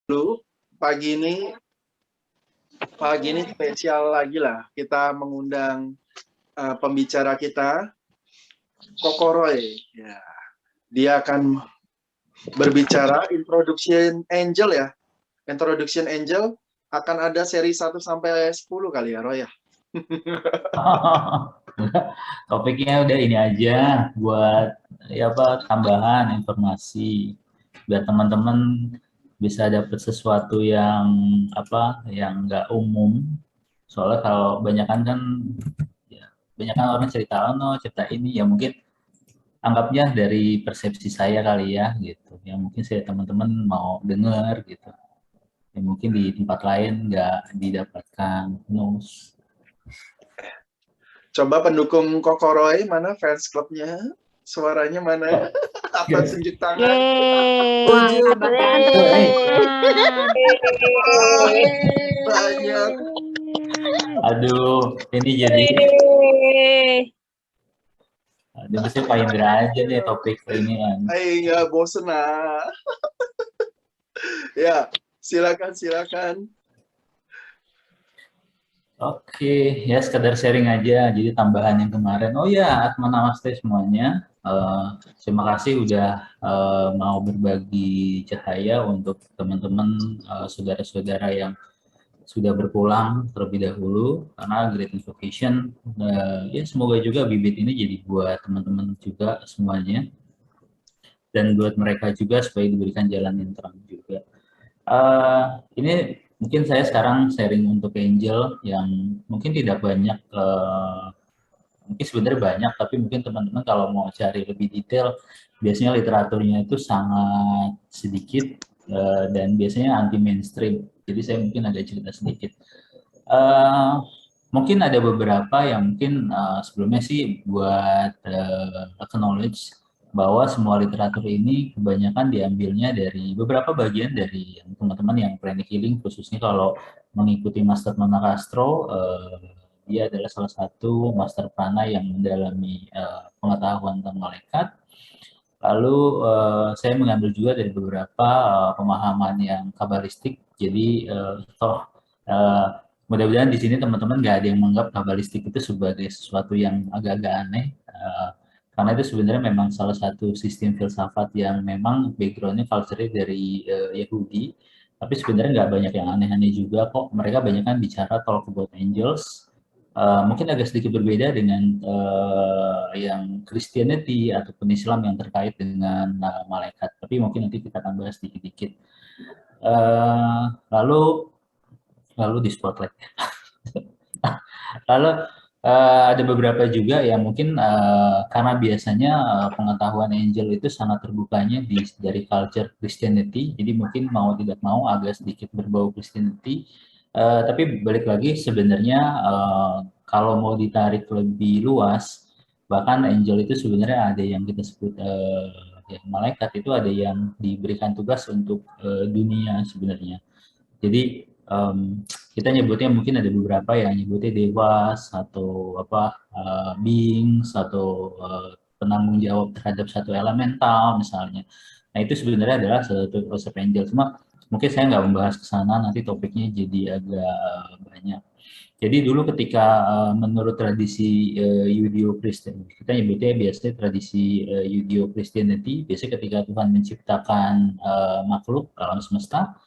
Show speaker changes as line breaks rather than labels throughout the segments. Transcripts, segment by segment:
dulu pagi ini spesial lagi lah. Kita mengundang pembicara kita, Kokoroy. Ya, dia akan berbicara Introduction Angel ya. Introduction Angel akan ada seri 1 sampai 10 kali ya, Roy ya.
Topiknya udah ini aja buat tambahan informasi biar teman-teman bisa dapat sesuatu yang nggak umum. Soalnya kalau banyakan orang cerita cerita ini ya mungkin anggapnya dari persepsi saya kali ya gitu. Yang mungkin saya teman-teman mau dengar gitu. Yang mungkin di tempat lain nggak didapatkan news.
Coba pendukung Kokoroy, mana fans clubnya? Suaranya mana? Apa tunjuk tangan? Banyak.
Aduh, ini jadi saya Pak Indra aja nih topik ini kan.
Nggak bosen lah. Ya, silakan.
Oke, ya sekedar sharing aja. Jadi tambahan yang kemarin. Oh ya, namaste semuanya. Terima kasih udah mau berbagi cahaya untuk teman-teman saudara-saudara yang sudah berpulang terlebih dahulu karena Great Invocation. Ya semoga juga bibit ini jadi buat teman-teman juga semuanya dan buat mereka juga supaya diberikan jalan yang terang juga. Ini mungkin saya sekarang sharing untuk Angel yang mungkin tidak banyak, mungkin sebenarnya banyak, tapi mungkin teman-teman kalau mau cari lebih detail, biasanya literaturnya itu sangat sedikit dan biasanya anti mainstream. Jadi saya mungkin ada cerita sedikit. Mungkin ada beberapa yang mungkin sebelumnya sih buat acknowledge bahwa semua literatur ini kebanyakan diambilnya dari beberapa bagian dari teman-teman yang pranic healing, khususnya kalau mengikuti Master Nona Castro, dia adalah salah satu master prana yang mendalami pengetahuan tentang malaikat. Lalu saya mengambil juga dari beberapa pemahaman yang kabalistik. Jadi mudah-mudahan di sini teman-teman nggak ada yang menganggap kabalistik itu sebagai sesuatu yang agak-agak aneh. Karena itu sebenarnya memang salah satu sistem filsafat yang memang background-nya culture-nya dari Yahudi. Tapi sebenarnya nggak banyak yang aneh-aneh juga kok. Mereka banyak kan bicara talk about angels. Mungkin agak sedikit berbeda dengan yang Christianity ataupun Islam yang terkait dengan malaikat. Tapi mungkin nanti kita akan bahas sedikit-sedikit. Lalu di spotlight. Lalu ada beberapa juga yang mungkin karena biasanya pengetahuan angel itu sangat terbukanya dari culture Christianity, jadi mungkin mau tidak mau agak sedikit berbau Christianity. Tapi balik lagi sebenarnya kalau mau ditarik lebih luas, bahkan angel itu sebenarnya ada yang kita sebut ya, malaikat itu ada yang diberikan tugas untuk dunia sebenarnya. Jadi kita nyebutnya mungkin ada beberapa yang nyebutnya dewas atau beings atau penanggung jawab terhadap satu elemental misalnya. Nah itu sebenarnya adalah satu konsep angel. Cuma mungkin saya nggak membahas ke sana, nanti topiknya jadi agak banyak. Jadi dulu ketika menurut tradisi Judeo-Kristen, kita nyebutnya biasanya tradisi Judeo-Christianity, biasanya ketika Tuhan menciptakan makhluk alam semesta,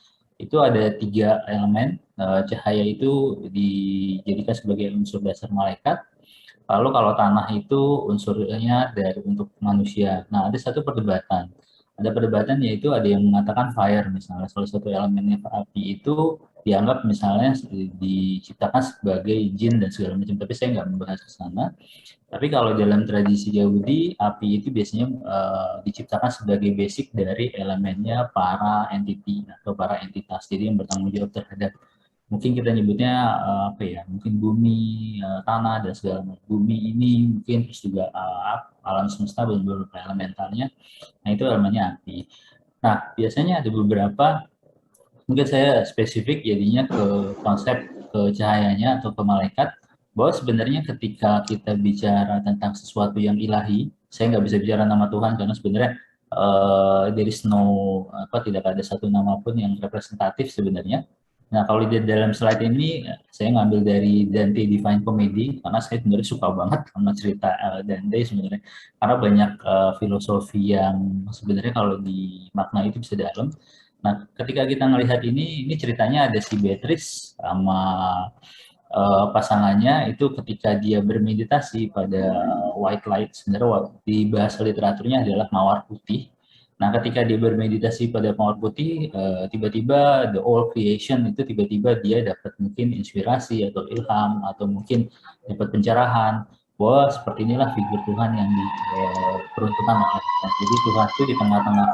itu ada 3 elemen. Cahaya itu dijadikan sebagai unsur dasar malaikat. Lalu kalau tanah itu unsurnya untuk manusia. Nah, ada satu perdebatan. Ada perdebatan yaitu ada yang mengatakan fire misalnya, salah satu elemennya api itu dianggap misalnya diciptakan sebagai jin dan segala macam. Tapi saya nggak membahas ke sana. Tapi kalau dalam tradisi Yahudi, api itu biasanya diciptakan sebagai basic dari elemennya para entity atau para entitas. Jadi yang bertanggung jawab terhadap mungkin kita nyebutnya mungkin bumi, tanah dan segala macam. Bumi ini mungkin terus juga alam semesta beberapa elementalnya. Nah itu elemennya api. Nah biasanya ada beberapa, mungkin saya spesifik jadinya ke konsep ke cahayanya atau ke malaikat, bahwa sebenarnya ketika kita bicara tentang sesuatu yang ilahi, saya nggak bisa bicara nama Tuhan karena sebenarnya there is no tidak ada satu nama pun yang representatif sebenarnya. Nah, kalau di dalam slide ini saya ngambil dari Dante Divine Comedy karena saya sebenarnya suka banget sama cerita Dante sebenarnya, karena banyak filosofi yang sebenarnya kalau dimaknai itu bisa dalam. Nah, ketika kita melihat ini ceritanya ada si Beatrice sama pasangannya itu ketika dia bermeditasi pada white light, sebenarnya di bahasa literaturnya adalah mawar putih. Nah, ketika dia bermeditasi pada mawar putih, tiba-tiba the all creation itu tiba-tiba dia dapat mungkin inspirasi atau ilham atau mungkin dapat pencerahan bahwa seperti inilah figur Tuhan yang diperuntukkan oleh kita. Jadi Tuhan itu di tengah-tengah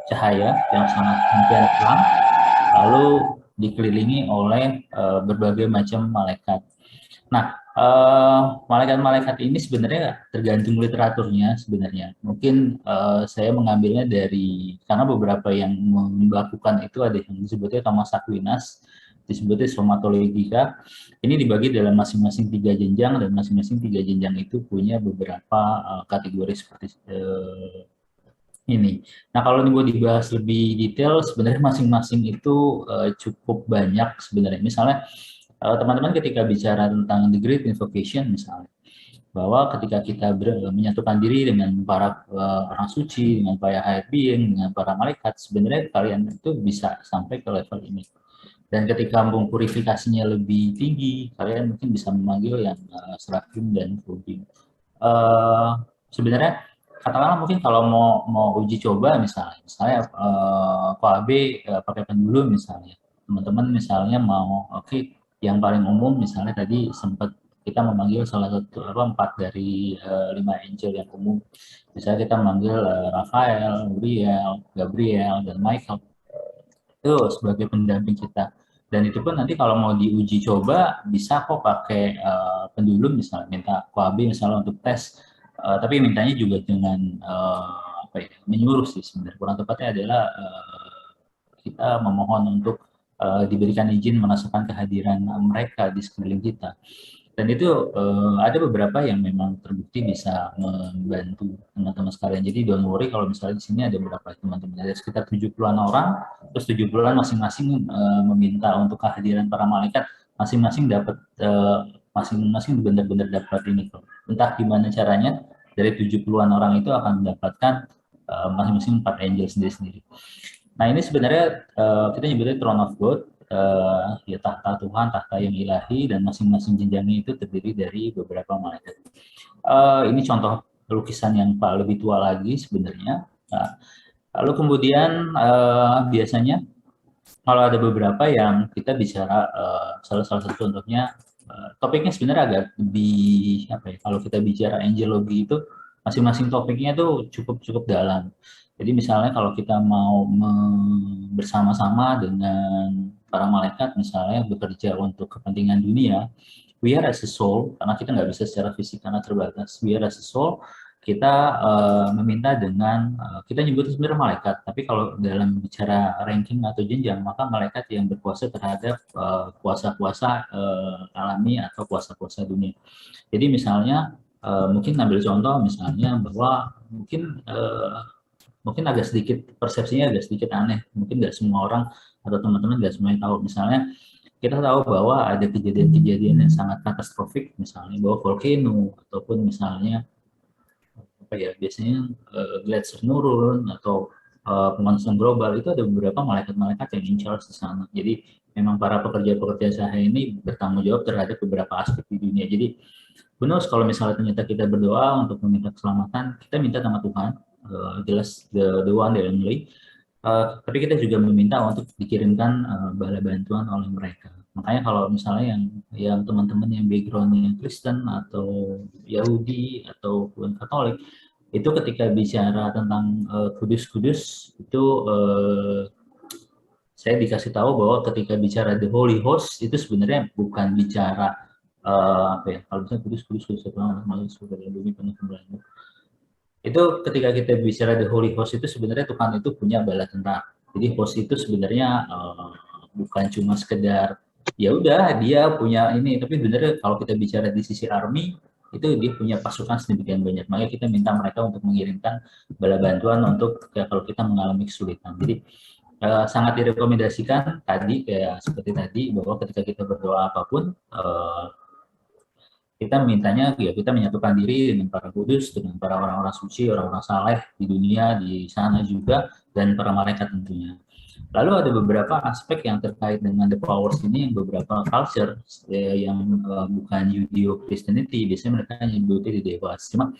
cahaya yang sangat terang, lalu dikelilingi oleh berbagai macam malaikat. Nah, malaikat-malaikat ini sebenarnya tergantung literaturnya sebenarnya. Mungkin saya mengambilnya dari, karena beberapa yang melakukan itu ada yang disebutnya Thomas Aquinas, disebutnya Somatologica. Ini dibagi dalam masing-masing 3 jenjang, dan masing-masing 3 jenjang itu punya beberapa kategori seperti ini. Nah, kalau ini mau dibahas lebih detail, sebenarnya masing-masing itu cukup banyak sebenarnya. Misalnya, teman-teman ketika bicara tentang the great invocation misalnya, bahwa ketika kita menyatukan diri dengan para orang suci, dengan para higher being, dengan para malaikat, sebenarnya kalian itu bisa sampai ke level ini. Dan ketika purifikasinya lebih tinggi, kalian mungkin bisa memanggil yang serafim dan cherubim. Sebenarnya katakanlah mungkin kalau mau uji coba misalnya KAB pakai pendulum misalnya, teman-teman misalnya mau yang paling umum misalnya tadi sempat kita memanggil salah satu 4 dari 5 angel yang umum, misalnya kita memanggil Rafael, Uriel, Gabriel, dan Michael itu sebagai pendamping kita. Dan itu pun nanti kalau mau diuji coba bisa kok pakai pendulum misalnya, minta KAB misalnya untuk tes. Tapi mintanya juga dengan menyuruh sih sebenarnya. Kurang tepatnya adalah kita memohon untuk diberikan izin merasakan kehadiran mereka di sekeliling kita. Dan itu ada beberapa yang memang terbukti bisa membantu teman-teman sekalian. Jadi don't worry kalau misalnya di sini ada beberapa teman-teman, ada sekitar 70-an orang, terus 70-an masing-masing meminta untuk kehadiran para malaikat, masing-masing dapat masing-masing benar-benar dapat ini. Entah gimana caranya, dari 70-an orang itu akan mendapatkan masing-masing 4 angel sendiri-sendiri. Nah, ini sebenarnya kita nyebutnya Throne of God, ya tahta Tuhan, tahta yang ilahi, dan masing-masing jenjangnya itu terdiri dari beberapa malaikat. Ini contoh lukisan yang lebih tua lagi sebenarnya. Nah, lalu kemudian biasanya kalau ada beberapa yang kita bicara, salah satu contohnya, topiknya sebenarnya agak lebih kalau kita bicara angelogi itu masing-masing topiknya itu cukup dalam. Jadi misalnya kalau kita mau bersama-sama dengan para malaikat misalnya bekerja untuk kepentingan dunia, we are as a soul, karena kita nggak bisa secara fisik karena terbatas, we are as a soul, kita meminta dengan, kita nyebutnya sebenarnya malaikat, tapi kalau dalam bicara ranking atau jenjang, maka malaikat yang berkuasa terhadap kuasa-kuasa alami atau kuasa-kuasa dunia. Jadi misalnya, mungkin ambil contoh misalnya bahwa mungkin agak sedikit persepsinya agak sedikit aneh, mungkin nggak semua orang atau teman-teman nggak semuanya tahu. Misalnya kita tahu bahwa ada kejadian-kejadian yang sangat katastrofik, misalnya bahwa volcano ataupun misalnya biasanya glacier nurun atau pemanasan global, itu ada beberapa malaikat-malaikat yang in charge di sana. Jadi memang para pekerja-pekerja sahaya ini bertanggung jawab terhadap beberapa aspek di dunia. Jadi benar kalau misalnya ternyata kita berdoa untuk meminta keselamatan, kita minta sama Tuhan, jelas the one the only, tapi kita juga meminta untuk dikirimkan bala bantuan oleh mereka. Makanya kalau misalnya yang teman-teman yang backgroundnya Kristen atau Yahudi ataupun Katolik, itu ketika bicara tentang kudus-kudus itu saya dikasih tahu bahwa ketika bicara the Holy Host itu sebenarnya bukan bicara kalau misalnya kudus-kudus itu ketika kita bicara the Holy Host itu sebenarnya Tuhan itu punya bala tentara. Jadi host itu sebenarnya bukan cuma sekedar ya udah dia punya ini, tapi sebenarnya kalau kita bicara di sisi army itu dia punya pasukan sedemikian banyak. Makanya kita minta mereka untuk mengirimkan bala bantuan untuk ya, kalau kita mengalami kesulitan. Jadi sangat direkomendasikan tadi kayak seperti tadi bahwa ketika kita berdoa apapun kita mintanya ya kita menyatukan diri dengan para kudus, dengan para orang-orang suci, orang-orang saleh di dunia, di sana juga, dan para malaikat tentunya. Lalu ada beberapa aspek yang terkait dengan the powers ini, yang beberapa culture yang bukan Judeo-Christianity, biasanya mereka nyebutnya di dewa. Cuma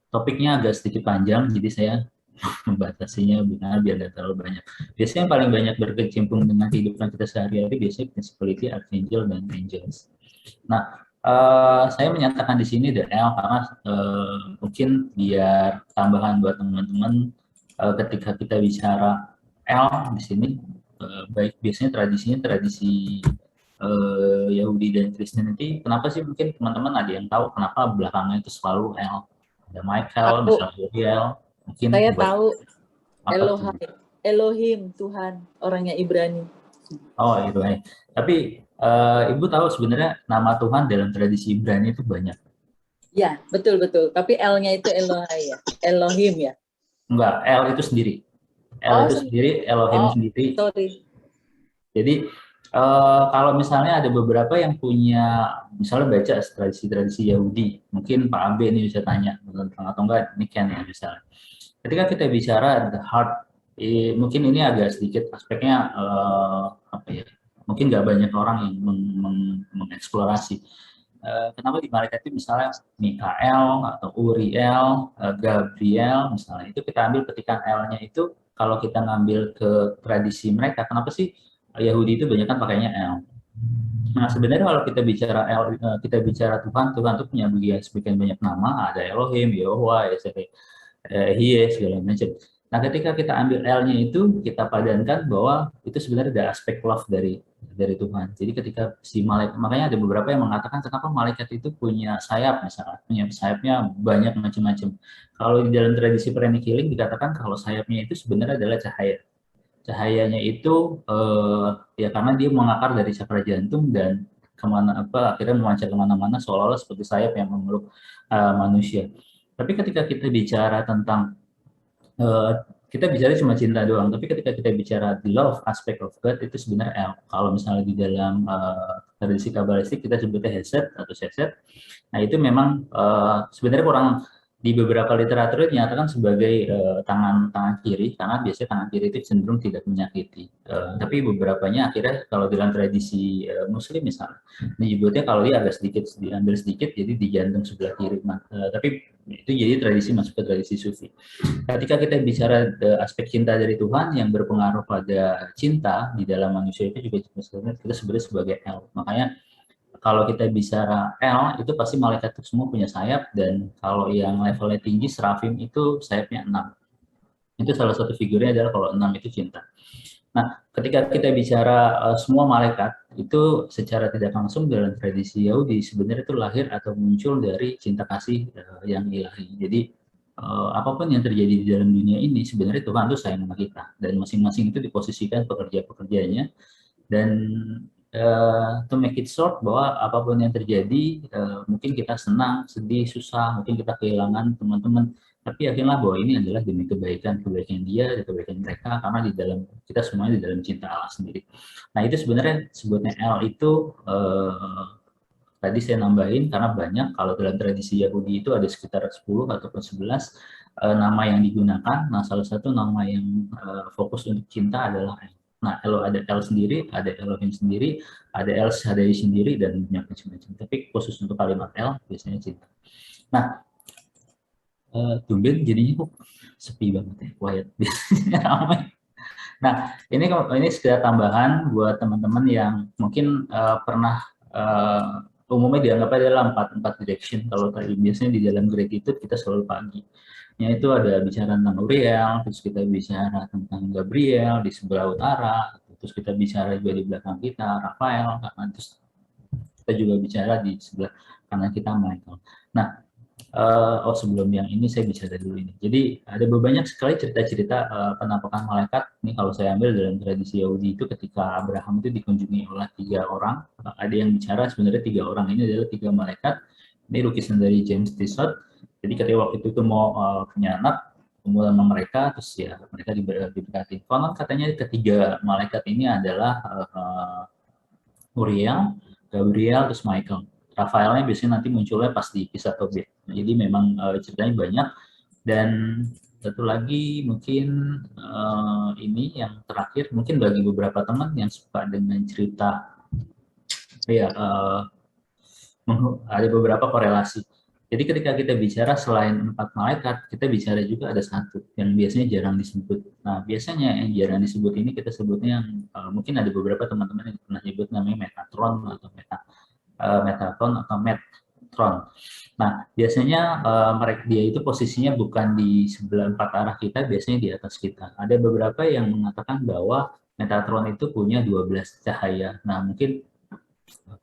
topiknya agak sedikit panjang, jadi saya membatasinya biar tidak terlalu banyak. Biasanya yang paling banyak berkecimpung dengan kehidupan kita sehari-hari biasanya principality, archangel, dan angels. Nah, saya menyatakan di sini the L karena mungkin biar tambahan buat teman-teman ketika kita bicara L di sini, baik biasanya tradisinya tradisi Yahudi dan Kristianity. Kenapa sih mungkin teman-teman ada yang tahu kenapa belakangnya itu selalu L? Ada Michael, misalnya Uriel, mungkin
saya tahu
Elohim,
Elohim Tuhan, orangnya Ibrani.
Oh, Ibrani. Tapi Ibu tahu sebenarnya nama Tuhan dalam tradisi Ibrani itu banyak.
Ya, betul. Tapi L-nya itu Elohai ya, Elohim ya.
Enggak, L itu sendiri. L itu sendiri, Elohim sendiri.
Sorry.
Jadi kalau misalnya ada beberapa yang punya, misalnya baca tradisi-tradisi Yahudi, mungkin Pak Abe ini bisa tanya atau enggak, ini Ken ya misalnya. Ketika kita bicara the heart, mungkin ini agak sedikit aspeknya apa ya? Mungkin nggak banyak orang yang mengeksplorasi. Kenapa di malaikat itu misalnya Mikael atau Uriel, Gabriel misalnya, itu kita ambil petikan L-nya itu kalau kita ngambil ke tradisi mereka, kenapa sih Yahudi itu banyak kan pakainya L? Nah sebenarnya kalau kita bicara L, kita bicara Tuhan itu punya sebagian banyak nama, ada Elohim, Yehovah, Yahweh, segala macam. Nah ketika kita ambil L-nya itu kita padankan bahwa itu sebenarnya ada aspek love dari Tuhan. Jadi ketika si malaikat, makanya ada beberapa yang mengatakan kenapa malaikat itu punya sayap misalnya, punya sayapnya banyak macam-macam. Kalau di dalam tradisi Pranic Healing dikatakan kalau sayapnya itu sebenarnya adalah cahaya. Cahayanya itu ya karena dia mengakar dari cakra jantung dan akhirnya memancar kemana-mana seolah-olah seperti sayap yang memeluk manusia. Tapi ketika kita bicara tentang kita bicara cuma cinta doang, tapi ketika kita bicara the love aspect of God itu sebenarnya kalau misalnya di dalam tradisi kabalistik kita sebutnya Hesed atau Seset. Nah itu memang sebenarnya kurang di beberapa literatur dinyatakan sebagai tangan kiri karena biasanya tangan kiri itu cenderung tidak menyakiti. Tapi beberapanya akhirnya kalau dalam tradisi Muslim misalnya menyebutnya kalau dia agak sedikit diambil sedikit jadi di jantung sebelah kiri. Tapi itu jadi tradisi masuk ke tradisi Sufi. Ketika kita bicara aspek cinta dari Tuhan yang berpengaruh pada cinta di dalam manusia itu juga kita sebut sebagai L. Makanya kalau kita bicara L itu pasti malaikat itu semua punya sayap dan kalau yang levelnya tinggi serafim itu sayapnya 6. Itu salah satu figurnya adalah kalau 6 itu cinta. Nah, ketika kita bicara semua malaikat itu secara tidak langsung dalam tradisi Yahudi sebenarnya itu lahir atau muncul dari cinta kasih yang ilahi. Jadi apapun yang terjadi di dalam dunia ini sebenarnya Tuhan itu sayang sama kita dan masing-masing itu diposisikan pekerja-pekerjanya dan to make it short bahwa apapun yang terjadi mungkin kita senang, sedih, susah, mungkin kita kehilangan teman-teman, tapi yakinlah bahwa ini adalah demi kebaikan dia, dan kebaikan mereka karena di dalam kita semuanya di dalam cinta Allah sendiri. Nah itu sebenarnya sebutnya L itu tadi saya nambahin karena banyak kalau dalam tradisi Yahudi itu ada sekitar 10 ataupun 11 nama yang digunakan. Nah salah satu nama yang fokus untuk cinta adalah L. Nah, ada L sendiri, ada Elohim sendiri, ada El Shaddai sendiri, dan banyak macam-macam. Tapi khusus untuk kalimat L, biasanya cinta. Nah, tumben jadinya kok sepi banget ya, quiet. Ramai. Nah, ini sekedar tambahan buat teman-teman yang mungkin pernah umumnya dianggap adalah 4 direction. Kalau tadi biasanya di dalam gratitude kita selalu pagi. Itu ada bicara tentang Uriel, terus kita bicara tentang Gabriel di sebelah utara, terus kita bicara juga di belakang kita Rafael, terus kita juga bicara di sebelah kanan kita Michael. Nah, sebelum yang ini saya bicara dulu ini. Jadi ada banyak sekali cerita-cerita penampakan malaikat. Ini kalau saya ambil dalam tradisi Yahudi itu ketika Abraham itu dikunjungi oleh 3 orang. Ada yang bicara sebenarnya 3 orang ini adalah 3 malaikat Ini lukisan dari James Tissot. Jadi ketika waktu itu mau punya anak, kumpul sama mereka, terus ya mereka diberkati. Konon katanya ketiga malaikat ini adalah Uriel, Gabriel, terus Michael. Rafaelnya biasanya nanti munculnya pas di kisah Tobit. Jadi memang ceritanya banyak. Dan satu lagi mungkin ini yang terakhir, mungkin bagi beberapa teman yang suka dengan cerita, ya ada beberapa korelasi. Jadi ketika kita bicara selain 4 malaikat, kita bicara juga ada satu yang biasanya jarang disebut. Nah, biasanya yang jarang disebut ini kita sebutnya yang mungkin ada beberapa teman-teman yang pernah nyebut namanya Metatron atau Metatron atau Metron. Nah, biasanya mereka dia itu posisinya bukan di sebelah 4 arah kita, biasanya di atas kita. Ada beberapa yang mengatakan bahwa Metatron itu punya 12 cahaya. Nah, mungkin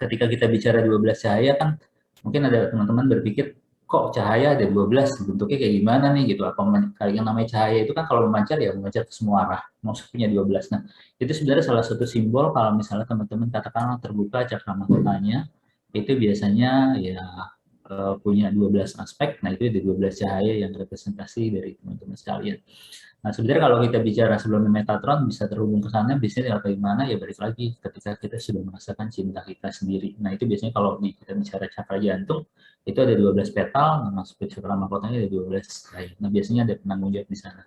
ketika kita bicara 12 cahaya kan mungkin ada teman-teman berpikir kok cahaya ada 12 bentuknya kayak gimana nih gitu, apa kayak yang namanya cahaya itu kan kalau memancar ya memancar ke semua arah, maksudnya 12. Nah, itu sebenarnya salah satu simbol kalau misalnya teman-teman katakanlah terbuka cakra mahkotanya, itu biasanya ya punya 12 aspek. Nah, itu ada 12 cahaya yang representasi dari teman-teman sekalian. Nah, sebenarnya kalau kita bicara sebelum Metatron bisa terhubung ke sana, biasanya bagaimana ya balik lagi ketika kita sudah merasakan cinta kita sendiri. Nah, itu biasanya kalau kita bicara cakra jantung, itu ada 12 petal, nah masuk ke cakra mahkotanya ada 12 cahaya. Nah, biasanya ada penanggung jawab di sana.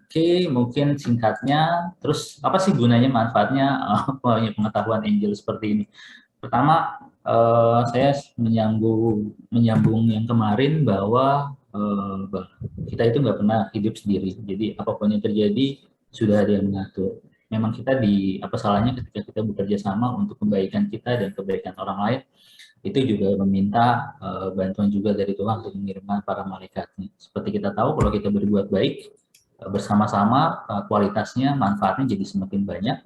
Oke, mungkin singkatnya, terus apa sih gunanya, manfaatnya pengetahuan angel seperti ini? Pertama, saya menyambung yang kemarin bahwa kita itu nggak pernah hidup sendiri. Jadi apapun yang terjadi sudah ada yang mengatur. Memang kita apa salahnya ketika kita bekerja sama untuk kebaikan kita dan kebaikan orang lain, itu juga meminta bantuan juga dari Tuhan untuk mengirimkan para malaikatnya. Seperti kita tahu kalau kita berbuat baik bersama-sama, kualitasnya, manfaatnya jadi semakin banyak.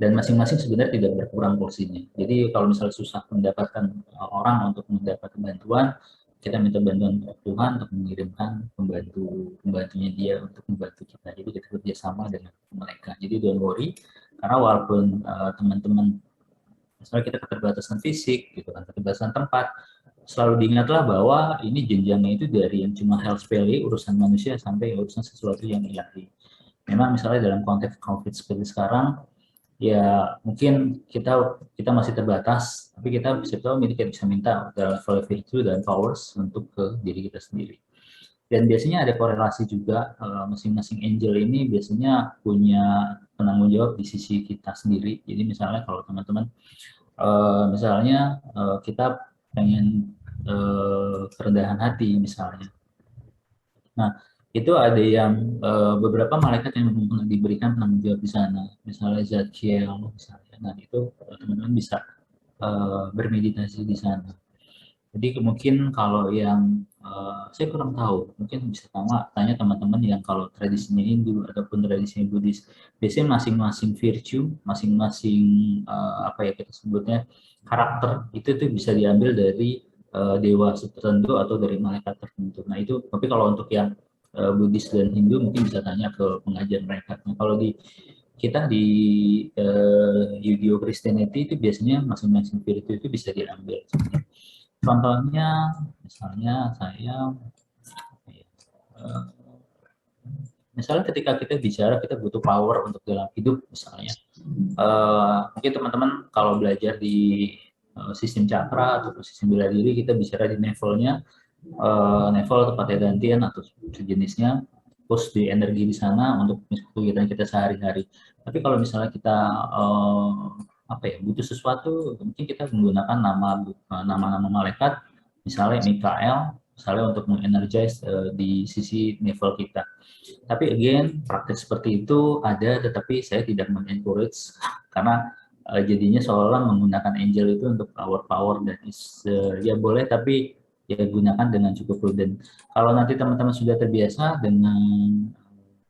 Dan masing-masing sebenarnya tidak berkurang porsinya. Jadi kalau misalnya susah mendapatkan orang untuk mendapatkan bantuan, kita minta bantuan Tuhan untuk mengirimkan pembantunya dia untuk membantu kita. Jadi kita kerjasama dengan mereka. Jadi don't worry, karena walaupun teman-teman misalnya kita keterbatasan fisik, gitu kan, keterbatasan tempat, selalu diingatlah bahwa ini jenjangnya itu dari yang cuma hal sepele, urusan manusia, sampai urusan sesuatu yang ilahi. Memang misalnya dalam konteks konflik seperti sekarang, ya mungkin kita masih terbatas, tapi kita bisa minta level virtue dan powers untuk ke diri kita sendiri. Dan biasanya ada korelasi juga, masing-masing angel ini biasanya punya penanggung jawab di sisi kita sendiri. Jadi misalnya kalau teman-teman misalnya kita pengen kerendahan hati misalnya. Nah, itu ada yang beberapa malaikat yang diberikan penanggung jawab di sana, misalnya Zadkiel misalnya. Nah, itu teman-teman bisa bermeditasi di sana. Jadi mungkin kalau yang saya kurang tahu, mungkin bisa tanya teman-teman yang kalau tradisinya Hindu ataupun tradisinya Buddhis, biasanya masing-masing virtue, masing-masing apa ya kita sebutnya karakter itu tuh bisa diambil dari dewa tertentu atau dari malaikat tertentu. Nah itu, tapi kalau untuk yang Buddhis dan Hindu mungkin bisa tanya ke pengajar mereka. Nah, kalau kita di Judeo Christianity itu biasanya masing-masing virtue itu bisa diambil. Contohnya, misalnya saya, misalnya ketika kita bicara kita butuh power untuk dalam hidup misalnya, mungkin teman-teman kalau belajar di sistem cakra atau sistem bela diri kita bicara di levelnya. Level tepatnya gantian atau sejenisnya, push di energi di sana untuk kegiatan kita sehari-hari. Tapi kalau misalnya kita apa ya butuh sesuatu, mungkin kita menggunakan nama-nama malaikat, misalnya Mikael, misalnya untuk mengenergize di sisi level kita. Tapi again, praktek seperti itu ada, tetapi saya tidak mengencourage karena jadinya seolah menggunakan angel itu untuk power dan ya boleh, tapi ya gunakan dengan cukup prudent. Kalau nanti teman-teman sudah terbiasa dengan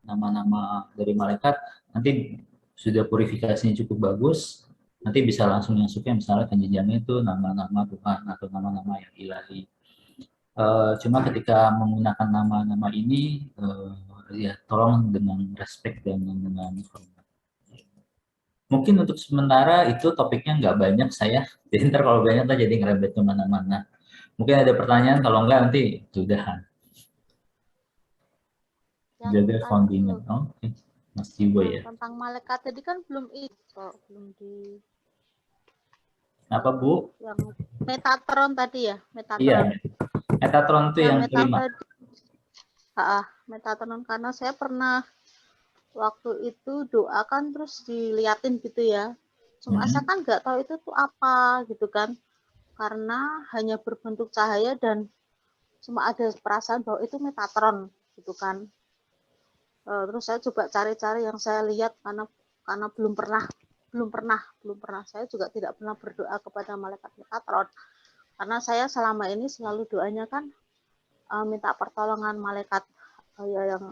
nama-nama dari malaikat, nanti sudah purifikasinya cukup bagus, nanti bisa langsung masuknya misalnya ke jenjangnya itu nama-nama Tuhan atau nama-nama yang ilahi. Cuma ketika menggunakan nama-nama ini, ya tolong dengan respect dan dengan hormat. Mungkin untuk sementara itu topiknya nggak banyak saya, jadi ntar kalau banyak lah jadi ngerebet kemana-mana. Mungkin ada pertanyaan, kalau enggak nanti sudahan.
Yang
Jaga
anu
foundingnya.
dulu,
Oke. Mas Jiwo ya.
tentang malaikat tadi kan belum itu, belum di
Apa Bu?
yang Metatron tadi ya,
Iya.
Metatron.
Metatron itu yang kelima.
Metatron karena saya pernah waktu itu doakan terus diliatin gitu ya. Cuma saya kan nggak tahu itu tuh apa gitu kan, karena hanya berbentuk cahaya dan cuma ada perasaan bahwa itu Metatron gitu kan. Terus saya coba cari-cari yang saya lihat karena belum pernah. Saya juga tidak pernah berdoa kepada malaikat Metatron karena saya selama ini selalu doanya kan minta pertolongan malaikat yang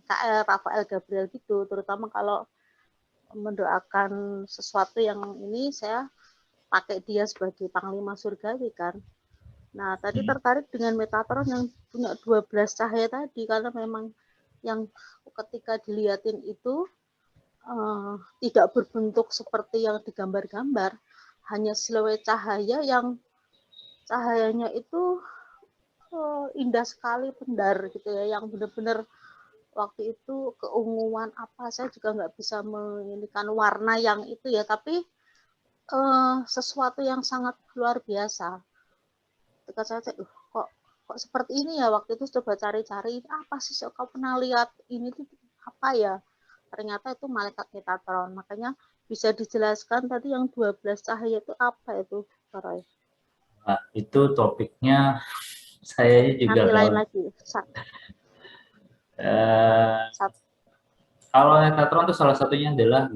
KL, Rafael, Gabriel gitu, terutama kalau mendoakan sesuatu yang ini saya pakai dia sebagai panglima surgawi kan. Nah, tadi tertarik dengan Metatron yang punya 12 cahaya tadi karena memang yang ketika dilihatin itu tidak berbentuk seperti yang digambar-gambar, hanya siluet cahaya yang cahayanya itu indah sekali, pendar gitu ya, yang benar-benar waktu itu keunguan apa, saya juga nggak bisa mengindikan warna yang itu ya, tapi sesuatu yang sangat luar biasa. Ketika saya cek, kok seperti ini ya, waktu itu coba cari-cari, apa sih kau pernah lihat ini tuh apa ya? Ternyata itu malaikat Metatron. Makanya bisa dijelaskan tadi yang 12 cahaya itu apa itu, Pak Roy?
Nah, itu topiknya saya juga
nanti lain lagi.
Kalau Metatron itu salah satunya adalah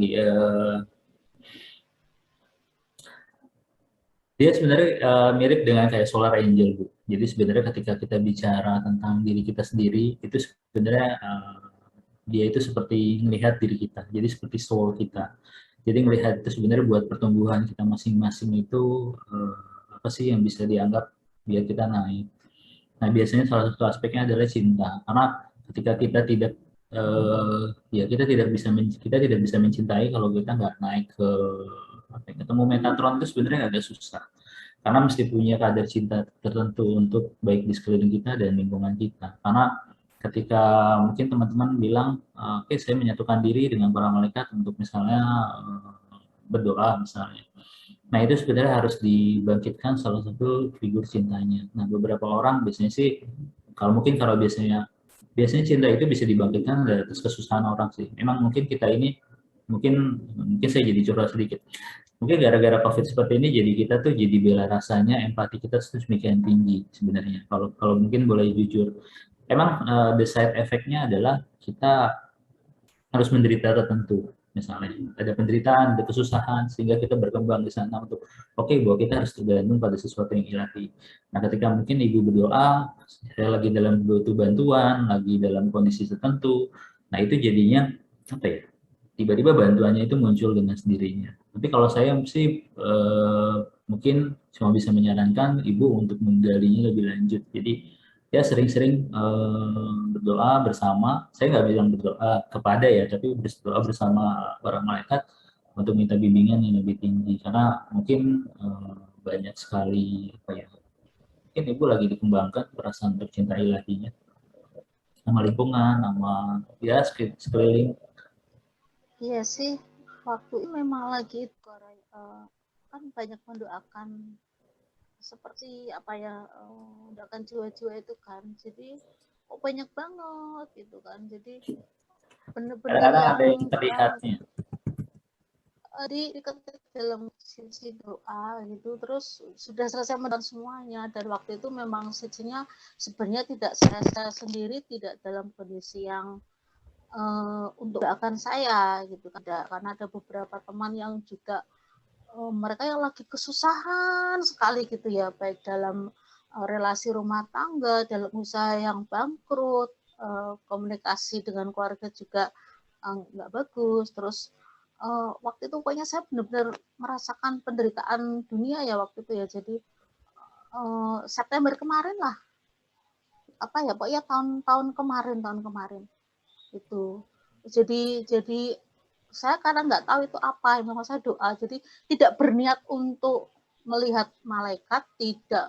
dia sebenarnya mirip dengan kayak solar angel, Bu. Jadi sebenarnya ketika kita bicara tentang diri kita sendiri, itu sebenarnya dia itu seperti melihat diri kita. Jadi seperti soul kita. Jadi melihat itu sebenarnya buat pertumbuhan kita masing-masing itu apa sih yang bisa dianggap biar kita naik. Nah, biasanya salah satu aspeknya adalah cinta. Karena ketika kita tidak ya kita tidak bisa mencintai kalau kita nggak naik ke ketemu Metatron itu sebenarnya agak susah. Karena mesti punya kadar cinta tertentu untuk baik di sekeliling kita dan lingkungan kita. Karena ketika mungkin teman-teman bilang, oke, saya menyatukan diri dengan para malaikat untuk misalnya berdoa misalnya. Nah, itu sebenarnya harus dibangkitkan salah satu figur cintanya. Nah, beberapa orang biasanya sih, kalau biasanya cinta itu bisa dibangkitkan dari atas kesusahan orang sih. Memang mungkin kita ini, mungkin saya jadi curhat sedikit. Mungkin gara-gara COVID seperti ini, jadi kita tuh jadi bela rasanya, empati kita terus semakin tinggi sebenarnya. Kalau mungkin boleh jujur, emang the side effect-nya adalah kita harus menderita tertentu. Misalnya ada penderitaan, ada kesusahan, sehingga kita berkembang di sana untuk bahwa kita harus tergantung pada sesuatu yang ilahi. Nah, ketika mungkin ibu berdoa, saya lagi dalam butuh bantuan, lagi dalam kondisi tertentu, nah itu jadinya apa ya? Tiba-tiba bantuannya itu muncul dengan sendirinya. Tapi kalau saya sih mungkin cuma bisa menyarankan ibu untuk menggalinya lebih lanjut. Jadi ya sering-sering berdoa bersama. Saya nggak bilang berdoa kepada ya, tapi berdoa bersama para malaikat untuk minta bimbingan yang lebih tinggi. Karena mungkin banyak sekali mungkin ibu lagi dikembangkan perasaan tercinta ilahinya sama lingkungan, sama ya sekeliling.
Iya sih, waktu itu memang lagi kan banyak mendoakan seperti apa ya, mendoakan jiwa-jiwa itu kan, jadi kok banyak banget gitu kan, jadi bener-bener
Kadang-kadang
yang
ada yang terlihatnya.
diketik dalam sisi doa gitu, terus sudah selesai mendoakan semuanya, dan waktu itu memang sisinya sebenarnya tidak saya sendiri tidak dalam kondisi yang untuk doakan saya gitu kan, karena ada beberapa teman yang juga mereka yang lagi kesusahan sekali gitu ya, baik dalam relasi rumah tangga, dalam usaha yang bangkrut, komunikasi dengan keluarga juga nggak bagus, terus waktu itu pokoknya saya benar-benar merasakan penderitaan dunia ya waktu itu ya. Jadi September kemarin lah, apa ya, pokoknya tahun kemarin itu. Jadi saya karena nggak tahu itu apa, memang saya doa, jadi tidak berniat untuk melihat malaikat, tidak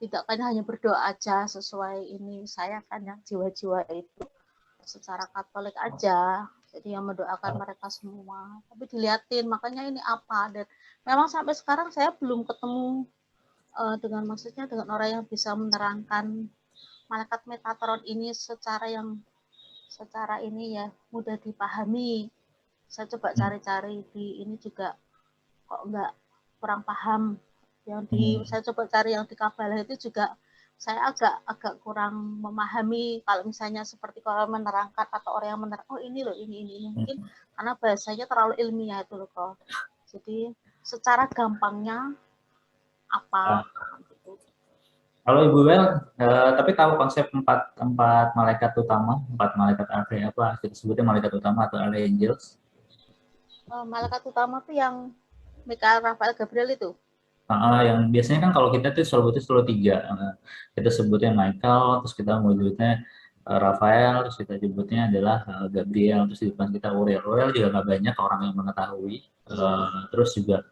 tidak kan hanya berdoa aja sesuai ini, saya kan yang jiwa-jiwa itu secara Katolik aja, jadi yang mendoakan mereka semua, tapi diliatin makanya ini apa, dan memang sampai sekarang saya belum ketemu dengan maksudnya dengan orang yang bisa menerangkan malaikat Metatron ini secara ini ya mudah dipahami. Saya coba cari-cari di ini juga kok nggak, kurang paham. Saya coba cari yang di Kabalah itu juga saya agak kurang memahami kalau misalnya seperti kalau menerangkan atau orang yang menerangkan, oh ini loh ini mungkin karena bahasanya terlalu ilmiah itu loh kok. Jadi secara gampangnya apa gitu.
Kalau Ibu Wel, tapi tahu konsep empat malaikat utama, empat malaikat apa kita sebutnya malaikat utama atau angels?
Malaikat utama tuh yang Mikael, Rafael, Gabriel itu.
Yang biasanya kan kalau kita tuh selalu tiga, kita sebutnya Michael, terus kita menyebutnya Rafael, terus kita sebutnya adalah Gabriel, terus di depan kita Uriel. Uriel juga nggak banyak orang yang mengetahui. Terus juga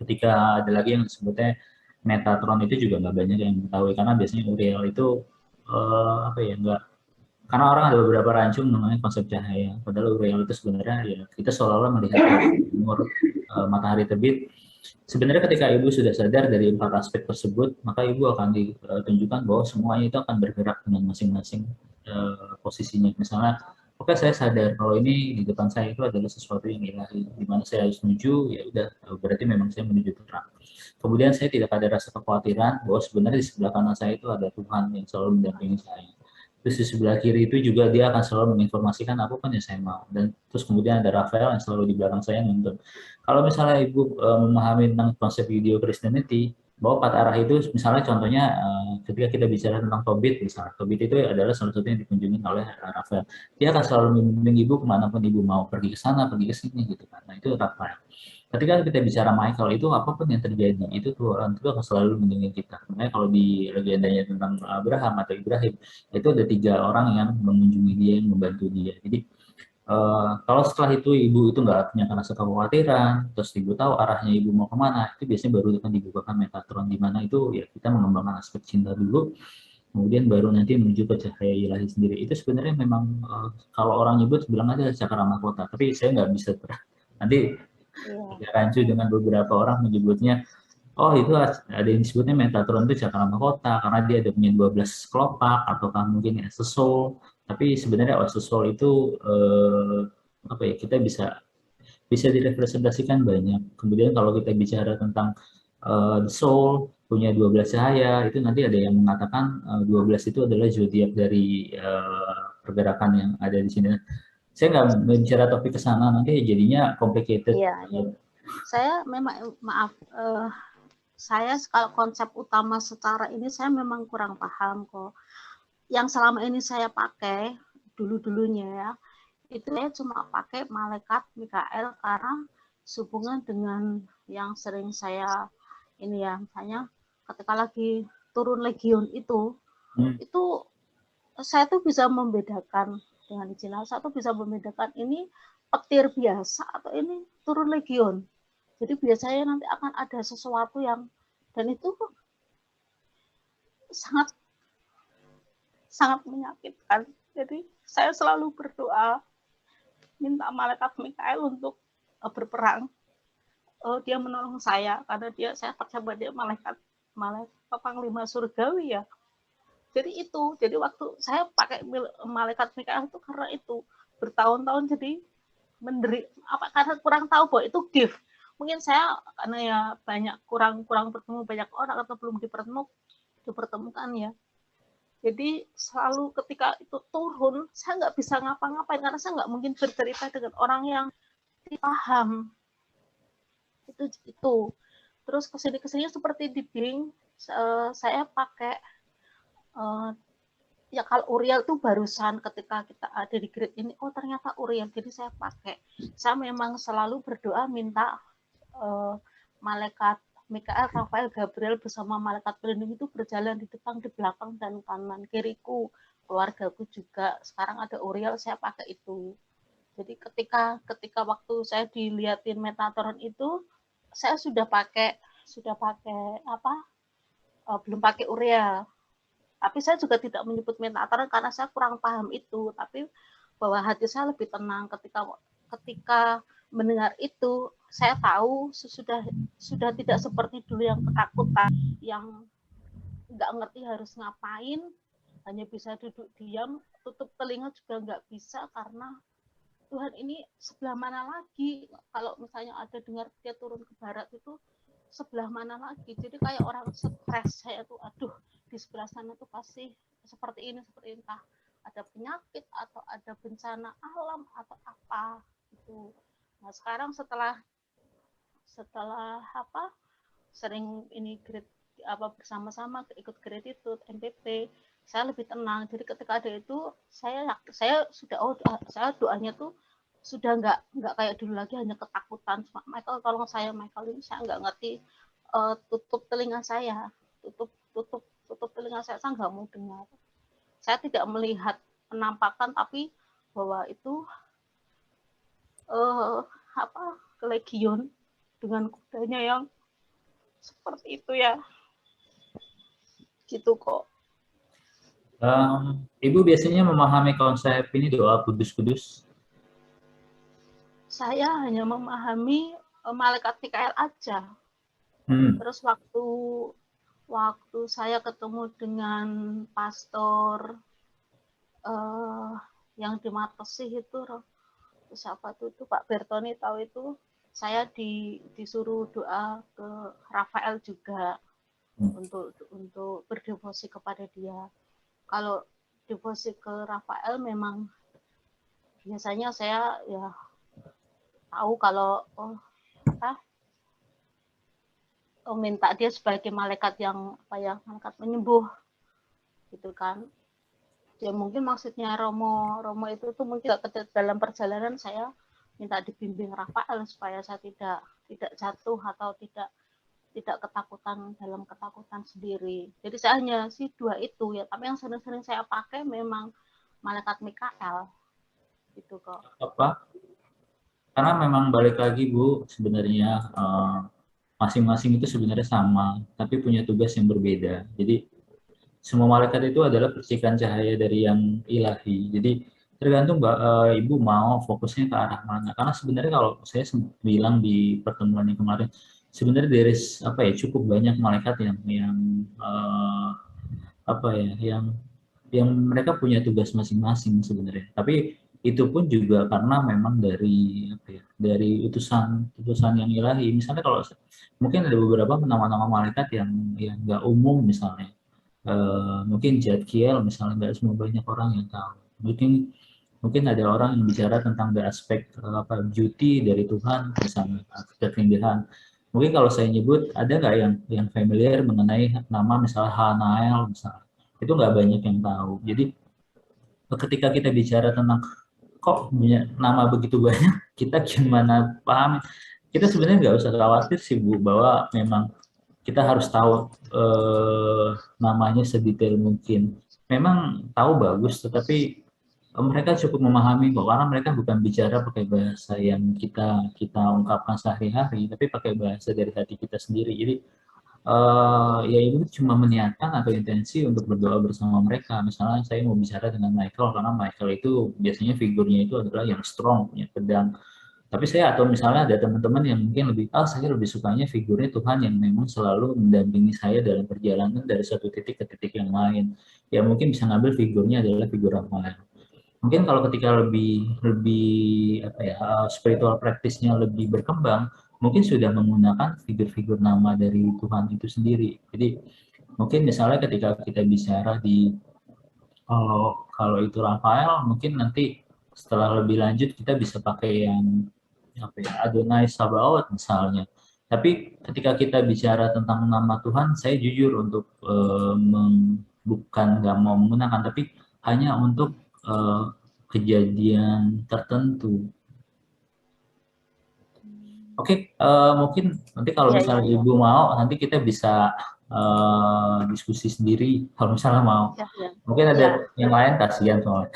ketika ada lagi yang disebutnya Metatron itu juga nggak banyak yang mengetahui karena biasanya Uriel itu apa ya nggak, karena orang ada beberapa rancu mengenai konsep cahaya. Padahal Uriel itu sebenarnya ya kita seolah-olah melihat umur matahari terbit. Sebenarnya ketika ibu sudah sadar dari empat aspek tersebut, maka ibu akan ditunjukkan bahwa semuanya itu akan bergerak dengan masing-masing posisinya. Misalnya, oke saya sadar kalau ini di depan saya itu adalah sesuatu yang ilahi, di mana saya harus menuju, ya udah berarti memang saya menuju terang. Kemudian saya tidak ada rasa kekhawatiran bahwa sebenarnya di sebelah kanan saya itu ada Tuhan yang selalu mendampingi saya. Terus di sebelah kiri itu juga dia akan selalu menginformasikan apapun yang saya mau. Dan terus kemudian ada Rafael yang selalu di belakang saya nonton. Kalau misalnya Ibu memahami tentang konsep Judeo Christianity, bahwa empat arah itu misalnya contohnya ketika kita bicara tentang Tobit, misalnya Tobit itu adalah salah satu yang dikunjungi oleh Rafael. Dia akan selalu membimbing Ibu kemanapun Ibu mau, pergi ke sana, pergi ke sini gitu kan. Nah itu Rafael. Ketika kita bicara Michael itu apapun yang terjadi itu Tuhan itu akan selalu melindungi kita. Makanya kalau di legendanya tentang Abraham atau Ibrahim itu ada tiga orang yang mengunjungi dia, yang membantu dia. Jadi kalau setelah itu ibu itu nggak punya rasa kekhawatiran, terus ibu tahu arahnya ibu mau kemana, itu biasanya baru akan dibukakan Metatron, di mana itu ya kita mengembangkan aspek cinta dulu, kemudian baru nanti menuju ke cahaya ilahi sendiri. Itu sebenarnya memang kalau orang nyebut bilang aja cakra mahkota, tapi saya nggak bisa nanti rancu dengan beberapa orang menyebutnya, oh itu ada yang disebutnya Metatron itu cakra mahkota karena dia ada punya 12 kelopak ataukah mungkin as a soul, tapi sebenarnya as a soul itu apa ya, kita bisa direpresentasikan banyak. Kemudian kalau kita bicara tentang the soul punya 12 cahaya, itu nanti ada yang mengatakan 12 itu adalah zodiak dari pergerakan yang ada di sini. Saya nggak bicara topik ke sana, nanti jadinya complicated.
Iya, saya memang maaf, saya kalau konsep utama secara ini saya memang kurang paham kok. Yang selama ini saya pakai dulu-dulunya ya, itu saya cuma pakai malaikat Mikael karena sehubungan dengan yang sering saya ini ya, misalnya ketika lagi turun legion itu saya tuh bisa membedakan dengan jelas, saya tuh bisa membedakan ini petir biasa atau ini turun legion. Jadi biasanya nanti akan ada sesuatu yang, dan itu sangat sangat menyakitkan. Jadi saya selalu berdoa minta malaikat Mikael untuk berperang. Dia menolong saya karena saya percaya dia malaikat panglima surgawi ya. Jadi waktu saya pakai malaikat Mikael itu karena itu bertahun-tahun jadi karena kurang tahu bahwa itu gift. Mungkin saya karena ya banyak kurang bertemu banyak orang atau belum dipertemukan ya. Jadi selalu ketika itu turun, saya nggak bisa ngapa-ngapain karena saya nggak mungkin bercerita dengan orang yang paham. Itu. Terus kesini seperti di Bing, saya pakai ya kalau Uriel tuh barusan ketika kita ada di grade ini, oh ternyata Uriel, jadi saya pakai. Saya memang selalu berdoa minta malaikat Mikael, Rafael, Gabriel bersama malaikat pelindung itu berjalan di depan, di belakang, dan kanan kiriku. Keluargaku juga. Sekarang ada Uriel, saya pakai itu. Jadi ketika waktu saya dilihatin Metatron itu, saya sudah pakai apa? belum pakai urea. Tapi saya juga tidak menyebut mentator karena saya kurang paham itu. Tapi bahwa hati saya lebih tenang ketika mendengar itu. Saya tahu sudah tidak seperti dulu yang ketakutan, yang nggak ngerti harus ngapain, hanya bisa duduk diam, tutup telinga juga nggak bisa karena Tuhan ini sebelah mana lagi? Kalau misalnya ada dengar dia turun ke barat itu sebelah mana lagi? Jadi kayak orang stres, saya tuh aduh di sebelah sana tuh pasti seperti ini, entah ada penyakit atau ada bencana alam atau apa gitu. Nah sekarang setelah apa sering ini grade apa bersama-sama ikut gratitude MPP, saya lebih tenang. Jadi ketika ada itu saya sudah saya doanya tuh sudah nggak kayak dulu lagi hanya ketakutan. Michael tolong saya, Michael ini saya nggak ngerti, tutup telinga saya, tutup telinga saya nggak mau dengar. Saya tidak melihat penampakan tapi bahwa itu legion dengan kudanya yang seperti itu ya. Gitu kok.
Ibu biasanya memahami konsep ini doa kudus-kudus?
Saya hanya memahami malaikat Mikael aja. Terus waktu saya ketemu dengan pastor yang di Matesi itu, siapa itu Pak Bertoni tahu itu, saya disuruh doa ke Rafael juga untuk berdevosi kepada dia. Kalau devosi ke Rafael memang biasanya saya ya tahu kalau minta dia sebagai malaikat yang malaikat penyembuh gitu kan. Ya mungkin maksudnya Romo itu tuh mungkin dalam perjalanan saya minta dibimbing Rafael supaya saya tidak jatuh atau tidak ketakutan dalam ketakutan sendiri. Jadi saya hanya dua itu ya, tapi yang sering-sering saya pakai memang malaikat Mikael gitu kok.
Apa? Karena memang balik lagi Bu, sebenarnya masing-masing itu sebenarnya sama, tapi punya tugas yang berbeda. Jadi semua malaikat itu adalah percikan cahaya dari yang ilahi. Jadi tergantung Ibu mau fokusnya ke arah mana. Karena sebenarnya kalau saya bilang di pertemuan yang kemarin, sebenarnya dari cukup banyak malaikat yang mereka punya tugas masing-masing sebenarnya. Tapi itu pun juga karena memang dari utusan yang ilahi. Misalnya kalau mungkin ada beberapa nama-nama malaikat yang nggak umum misalnya. Mungkin Jadkiel misalnya nggak semua banyak orang yang tahu. Mungkin ada orang yang bicara tentang the aspek beauty dari Tuhan misalnya, keindahan. Mungkin kalau saya nyebut ada nggak yang familiar mengenai nama misalnya Hanael misalnya, itu nggak banyak yang tahu. Jadi ketika kita bicara tentang kok punya nama begitu banyak, kita gimana paham? Kita sebenarnya nggak usah khawatir sih Bu, bahwa memang kita harus tahu namanya sedetail mungkin. Memang tahu bagus, tetapi mereka cukup memahami kok, karena mereka bukan bicara pakai bahasa yang kita ungkapkan sehari-hari, tapi pakai bahasa dari hati kita sendiri. Jadi ya Ibu cuma meniatkan atau intensi untuk berdoa bersama mereka. Misalnya saya mau bicara dengan Michael, karena Michael itu biasanya figurnya itu adalah yang strong, punya pedang. Tapi saya atau misalnya ada teman-teman yang mungkin saya lebih sukanya figurnya Tuhan yang memang selalu mendampingi saya dalam perjalanan dari satu titik ke titik yang lain. Ya mungkin bisa ngambil figurnya adalah figur Rafael. Mungkin kalau ketika lebih spiritual practice-nya lebih berkembang, mungkin sudah menggunakan figur-figur nama dari Tuhan itu sendiri. Jadi mungkin misalnya ketika kita bicara kalau itu Rafael, mungkin nanti setelah lebih lanjut kita bisa pakai yang Adonai Sabaoth misalnya. Tapi ketika kita bicara tentang nama Tuhan, saya jujur untuk bukan nggak mau menggunakan, tapi hanya untuk kejadian tertentu. Oke, mungkin nanti kalau misalnya Ibu mau, nanti kita bisa diskusi sendiri kalau misalnya mau. Mungkin ada yang lain, kasihan soalnya.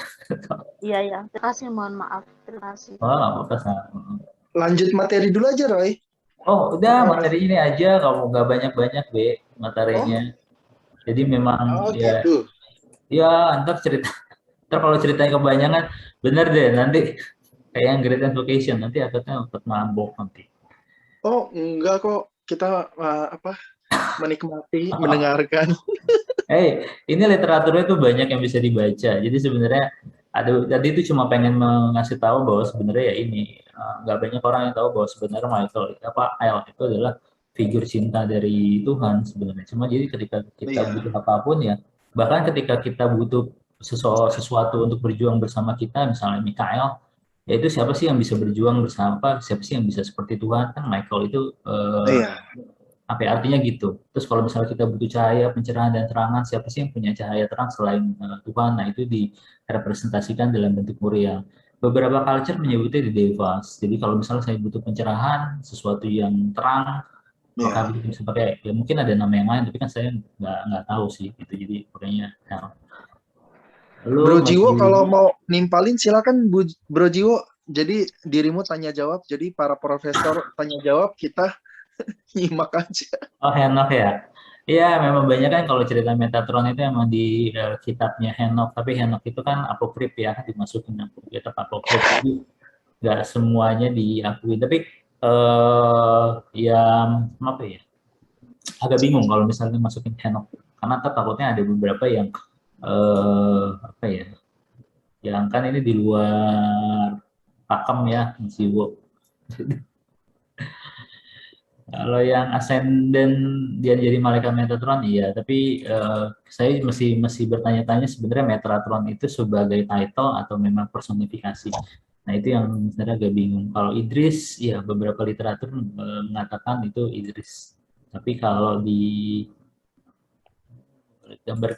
Iya. Terima kasih, mohon maaf. Terima kasih.
Oh, nggak apa-apa.
Lanjut materi dulu aja, Roy.
Oh, udah materi ini aja, kamu nggak banyak-banyak, Be, materinya. Jadi memang
Oh
ya,
gitu.
ya ntar kalau ceritanya kebanyakan, bener deh nanti kayak yang Great Invocation nanti akhirnya untuk mabok nanti.
Oh enggak kok, kita apa menikmati, mendengarkan.
Ini literaturnya tuh banyak yang bisa dibaca. Jadi sebenarnya tadi itu cuma pengen mengasih tahu bahwa sebenarnya ya ini nggak banyak orang yang tahu bahwa sebenarnya Michael El itu adalah figur cinta dari Tuhan sebenarnya. Cuma jadi ketika kita
Iya,
butuh apapun ya, bahkan ketika kita butuh sesuatu untuk berjuang bersama kita, misalnya Mikael, ya itu siapa sih yang bisa berjuang bersama? Siapa sih yang bisa seperti Tuhan? Kan Michael itu
iya,
apa ya, artinya gitu. Terus kalau misalnya kita butuh cahaya, pencerahan dan terangan, siapa sih yang punya cahaya terang selain Tuhan? Nah, itu direpresentasikan dalam bentuk Muriel. Beberapa culture menyebutnya di devas. Jadi kalau misalnya saya butuh pencerahan, sesuatu yang terang,
iya.
apakah itu bisa pakai? Ya mungkin ada nama yang lain, tapi kan saya nggak tahu sih. Gitu. Jadi makanya hell. Lalu
Bro Jiwo
masih
kalau mau nimpalin silakan Bro Jiwo. Jadi dirimu tanya jawab, jadi para profesor tanya jawab, kita nyimak aja.
Oh, Henok ya. Iya, memang banyak kan kalau cerita Metatron itu emang di kitabnya Henok, tapi Henok itu kan apokrif ya, dimasukin kitab apokrif. Jadi nggak semuanya diakui. Tapi yang apa ya? Agak bingung kalau misalnya masukin Henok, karena takutnya ada beberapa yang apa ya? Yang kan ini di luar pakem ya, jiwa. Kalau yang ascendant dia jadi malaikat Metatron, iya. Tapi saya masih bertanya-tanya sebenarnya Metatron itu sebagai title atau memang personifikasi. Nah itu yang sebenarnya agak bingung. Kalau Idris, ya beberapa literatur mengatakan itu Idris. Tapi kalau di gambar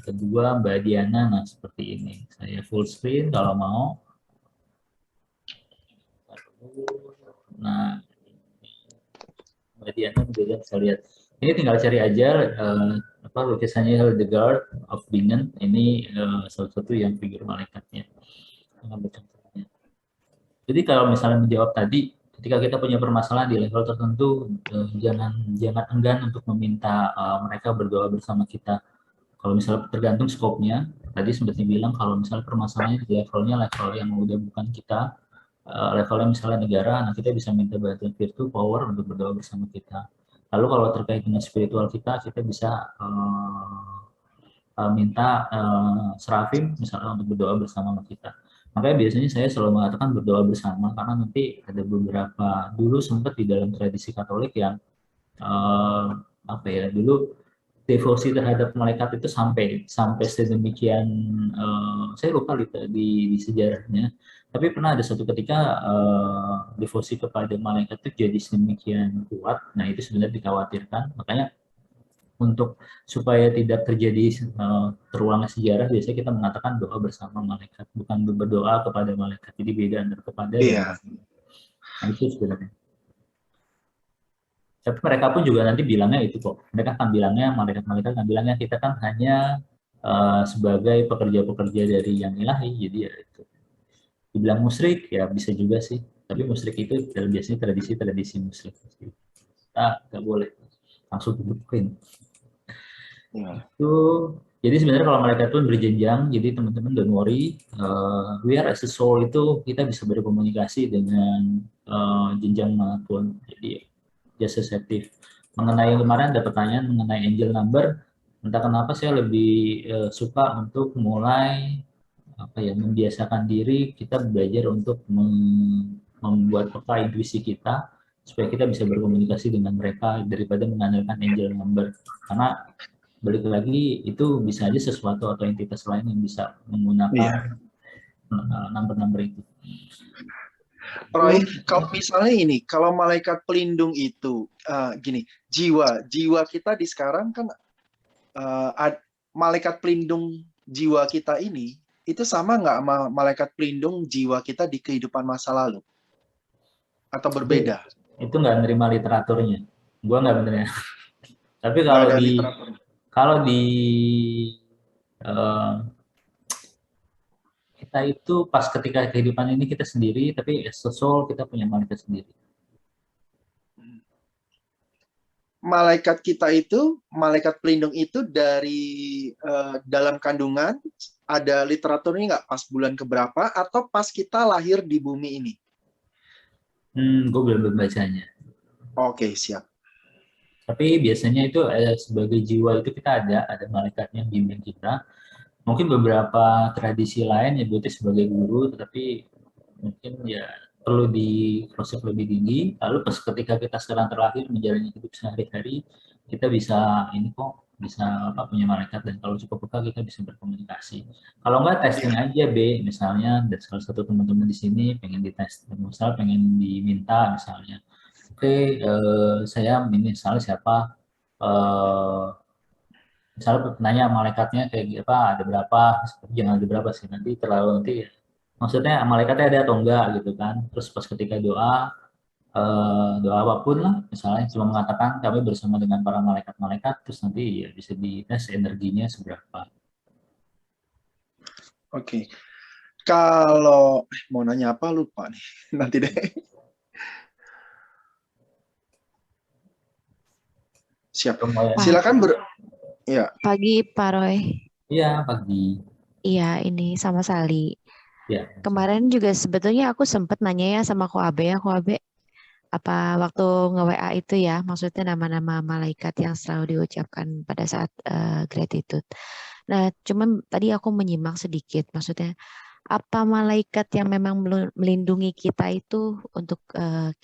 kedua Mbak Diana, nah seperti ini. Saya full screen kalau mau. Nah, Mbak Diana juga bisa lihat. Ini tinggal cari aja apa lukisannya Hildegard of Bingen. Ini salah satu yang figur malaikatnya. Jadi kalau misalnya menjawab tadi, ketika kita punya permasalahan di level tertentu, jangan jangan enggan untuk meminta mereka berdoa bersama kita. Kalau misalnya tergantung skopnya, tadi sempat dibilang kalau misalnya permasalahannya di levelnya level yang udah bukan kita, levelnya misalnya negara, nah kita bisa minta bantuan virtual power untuk berdoa bersama kita. Lalu kalau terkait dengan spiritual kita bisa minta serafim misalnya untuk berdoa bersama kita. Makanya biasanya saya selalu mengatakan berdoa bersama karena nanti ada beberapa dulu sempat di dalam tradisi Katolik yang apa ya dulu devosi terhadap malaikat itu sampai sedemikian saya lupa di sejarahnya, tapi pernah ada satu ketika devosi kepada malaikat itu jadi sedemikian kuat. Nah itu sebenarnya dikhawatirkan, makanya untuk supaya tidak terjadi terulangnya sejarah, biasanya kita mengatakan doa bersama malaikat, bukan berdoa kepada malaikat. Jadi beda antara kepada dan
Iya.
bersama. Nah itu sebenarnya. Tapi mereka pun juga nanti bilangnya itu kok. Mereka akan bilangnya, malaikat-malaikat akan bilangnya kita kan hanya sebagai pekerja-pekerja dari yang ilahi. Jadi ya itu. Dibilang musyrik ya bisa juga sih. Tapi musyrik itu biasanya tradisi-tradisi musyrik. Kita nggak boleh langsung dibukuin.
Ya.
Itu jadi sebenarnya kalau malaikat itu berjenjang, jadi teman-teman don't worry, we are as a soul itu kita bisa berkomunikasi dengan jenjang manapun. Jadi just receptive. Mengenai yang kemarin ada pertanyaan mengenai angel number, entah kenapa saya lebih suka untuk mulai apa ya membiasakan diri kita belajar untuk membuat peka intuisi kita supaya kita bisa berkomunikasi dengan mereka daripada mengandalkan angel number, karena balik lagi itu bisa aja sesuatu atau entitas lain yang bisa menggunakan
Iya.
number-number itu.
Roy, kalau misalnya ini, kalau malaikat pelindung itu gini, jiwa kita di sekarang kan malaikat pelindung jiwa kita ini itu sama nggak sama malaikat pelindung jiwa kita di kehidupan masa lalu? Atau berbeda?
Itu nggak nerima literaturnya, gua nggak benernya. Tapi
Nggak ada literatur.
kalau di kita itu pas ketika kehidupan ini kita sendiri, tapi as a soul kita punya malaikat sendiri.
malaikat kita itu, malaikat pelindung itu dari dalam kandungan, ada literaturnya nggak pas bulan keberapa, atau pas kita lahir di bumi ini?
Gue belum membacanya.
Oke, siap.
Tapi biasanya itu sebagai jiwa itu kita ada malaikatnya yang bimbing kita. Mungkin beberapa tradisi lain ya berarti sebagai guru, tetapi mungkin ya perlu di proses lebih tinggi. Lalu pas ketika kita sekarang terlahir menjalani hidup sehari-hari, kita bisa ini kok bisa apa punya malaikat, dan kalau cukup peka kita bisa berkomunikasi. Kalau enggak testing aja B, misalnya dan salah satu teman-teman di sini pengen dites, misal pengen diminta misalnya, oke, saya misalnya siapa, misalnya nanya malaikatnya kayak apa, ada berapa, jangan ada berapa sih, nanti terlalu nanti maksudnya malaikatnya ada atau enggak gitu kan. Terus pas ketika doa, doa apapun lah, misalnya cuma mengatakan kami bersama dengan para malaikat-malaikat, terus nanti ya bisa dites energinya seberapa.
Oke. Kalau mau nanya apa lupa nih. Nanti deh. Siap. Silakan ya.
Pagi Pak Roy.
Iya, pagi.
Iya, ini sama Sali.
Ya.
Kemarin juga sebetulnya aku sempat nanya ya sama Koabe apa waktu nge-WA itu ya, maksudnya nama-nama malaikat yang selalu diucapkan pada saat gratitude. Nah, cuman tadi aku menyimak sedikit, maksudnya apa malaikat yang memang melindungi kita itu untuk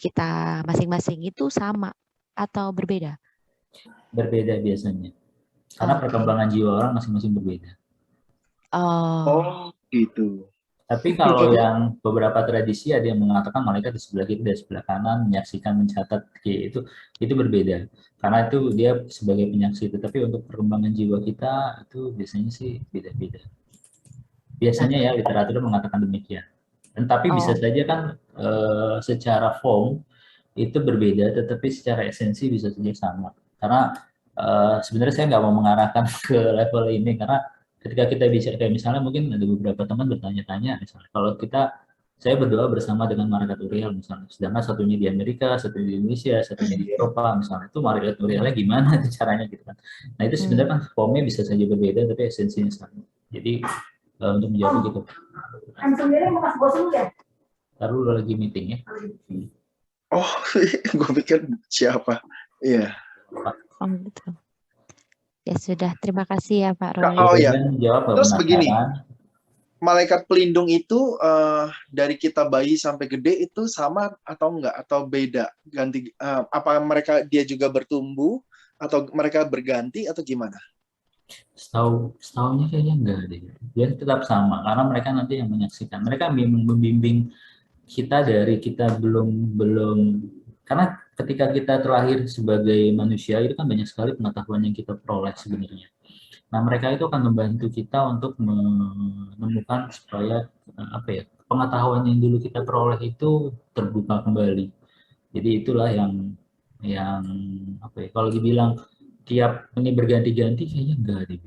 kita masing-masing itu sama atau berbeda?
Berbeda biasanya. Karena perkembangan jiwa orang masing-masing berbeda.
Oh, gitu.
Tapi kalau yang beberapa tradisi ada yang mengatakan malaikat di sebelah kiri dan sebelah kanan menyaksikan, mencatat, itu berbeda. Karena itu dia sebagai penyaksi. Tapi untuk perkembangan jiwa kita itu biasanya sih beda-beda. Biasanya ya literatur mengatakan demikian. Dan tapi bisa saja kan secara form itu berbeda, tetapi secara esensi bisa saja sama. Karena sebenarnya saya nggak mau mengarahkan ke level ini, karena ketika kita bisa kayak misalnya mungkin ada beberapa teman bertanya-tanya, misalnya kalau saya berdoa bersama dengan malaikat Uriel misalnya, sedangkan satunya di Amerika, satunya di Indonesia, satunya di Eropa misalnya, itu malaikat Urielnya gimana caranya gitu kan. Nah itu sebenarnya kan formnya bisa saja berbeda tapi esensinya sama. Jadi untuk menjawab gitu. Taruh lagi meeting ya.
Oh, gue pikir siapa? Iya.
Oh, betul. Ya sudah, terima kasih ya Pak Roy.
Oh ya, terus begini, malaikat pelindung itu dari kita bayi sampai gede itu sama atau enggak, atau beda? Ganti apa dia juga bertumbuh atau mereka berganti atau gimana?
Setahunya kayaknya enggak deh. Dia tetap sama karena mereka nanti yang menyaksikan. Mereka membimbing kita dari kita belum karena ketika kita terlahir sebagai manusia itu kan banyak sekali pengetahuan yang kita peroleh sebenarnya. Nah, mereka itu akan membantu kita untuk menemukan supaya pengetahuan yang dulu kita peroleh itu terbuka kembali. Jadi itulah yang kalau dibilang tiap ini berganti-ganti kayaknya enggak deh.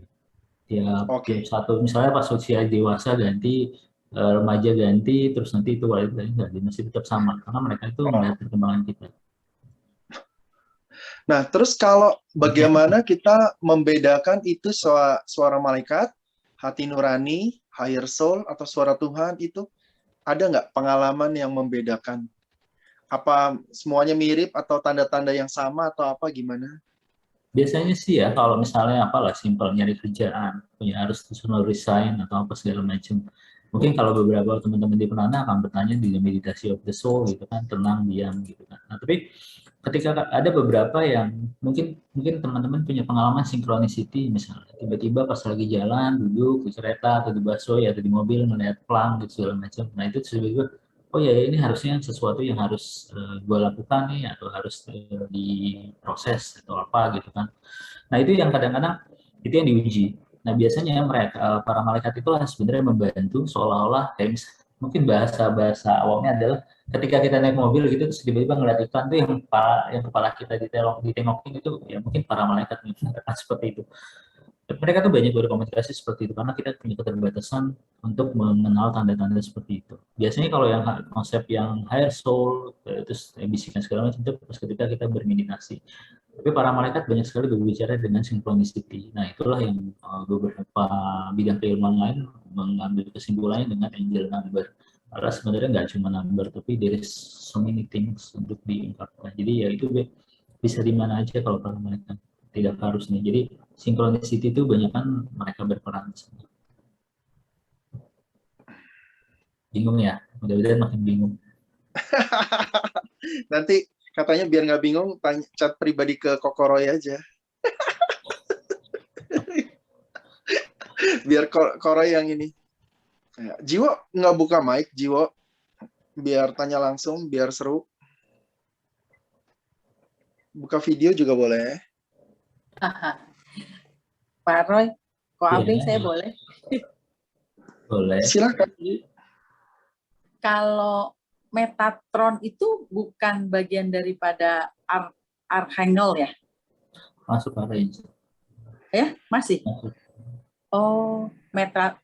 Tiap satu misalnya pas usia dewasa ganti, remaja ganti, terus nanti itu enggak, masih tetap sama karena mereka itu melihat perkembangan kita.
Nah, terus kalau bagaimana kita membedakan itu suara malaikat, hati nurani, higher soul, atau suara Tuhan itu, ada nggak pengalaman yang membedakan? Apa semuanya mirip atau tanda-tanda yang sama atau apa gimana?
Biasanya sih ya kalau misalnya simpel nyari kerjaan, punya harus resign atau apa segala macam. Mungkin kalau beberapa teman-teman di Penana akan bertanya di meditasi of the soul gitu kan, tenang, diam gitu kan. Nah, tapi ketika ada beberapa yang mungkin teman-teman punya pengalaman synchronicity misalnya, tiba-tiba pas lagi jalan, duduk di kereta atau di busway atau di mobil melihat pelang gitu segala macam. Nah, itu tiba-tiba oh ya ini harusnya sesuatu yang harus gue lakukan nih, atau harus diproses atau apa gitu kan. Nah, itu yang kadang-kadang itu yang diuji. Nah, biasanya mereka para malaikat itulah sebenarnya membantu seolah-olah kayak mungkin bahasa awamnya adalah ketika kita naik mobil gitu terus tiba-tiba ngeliat iklan tuh yang kepala kita ditengokin itu ya mungkin para malaikat mengatakan seperti itu. Mereka tuh banyak berkomunikasi seperti itu karena kita punya keterbatasan untuk mengenal tanda-tanda seperti itu. Biasanya kalau yang konsep yang higher soul terus bisikan segala macam itu pas ketika kita bermeditasi. Tapi para malaikat banyak sekali berbicara dengan synchronicity. Nah, itulah yang beberapa bidang keilmuan lain mengambil kesimpulannya dengan angel number. Karena sebenarnya nggak cuma number, tapi there is so many things untuk diungkapkan. Jadi ya itu bisa di mana aja kalau para malaikat. Tidak harus nih. Jadi synchronicity itu banyak kan mereka berperan. Bingung ya? Mudah-mudahan makin bingung.
Nanti katanya biar nggak bingung, tanya chat pribadi ke Kokoroy aja. Biar Koroy yang ini. Ya, Jiwo nggak buka mic, Jiwo. Biar tanya langsung, biar seru. Buka video juga boleh.
Pak Roy, kok
Iya,
Abeng saya
iya.
boleh?
Boleh.
Silakan.
Kalau Metatron itu bukan bagian daripada Archangel ya?
Masuk range.
Ya, masih?
Masuk.
Oh,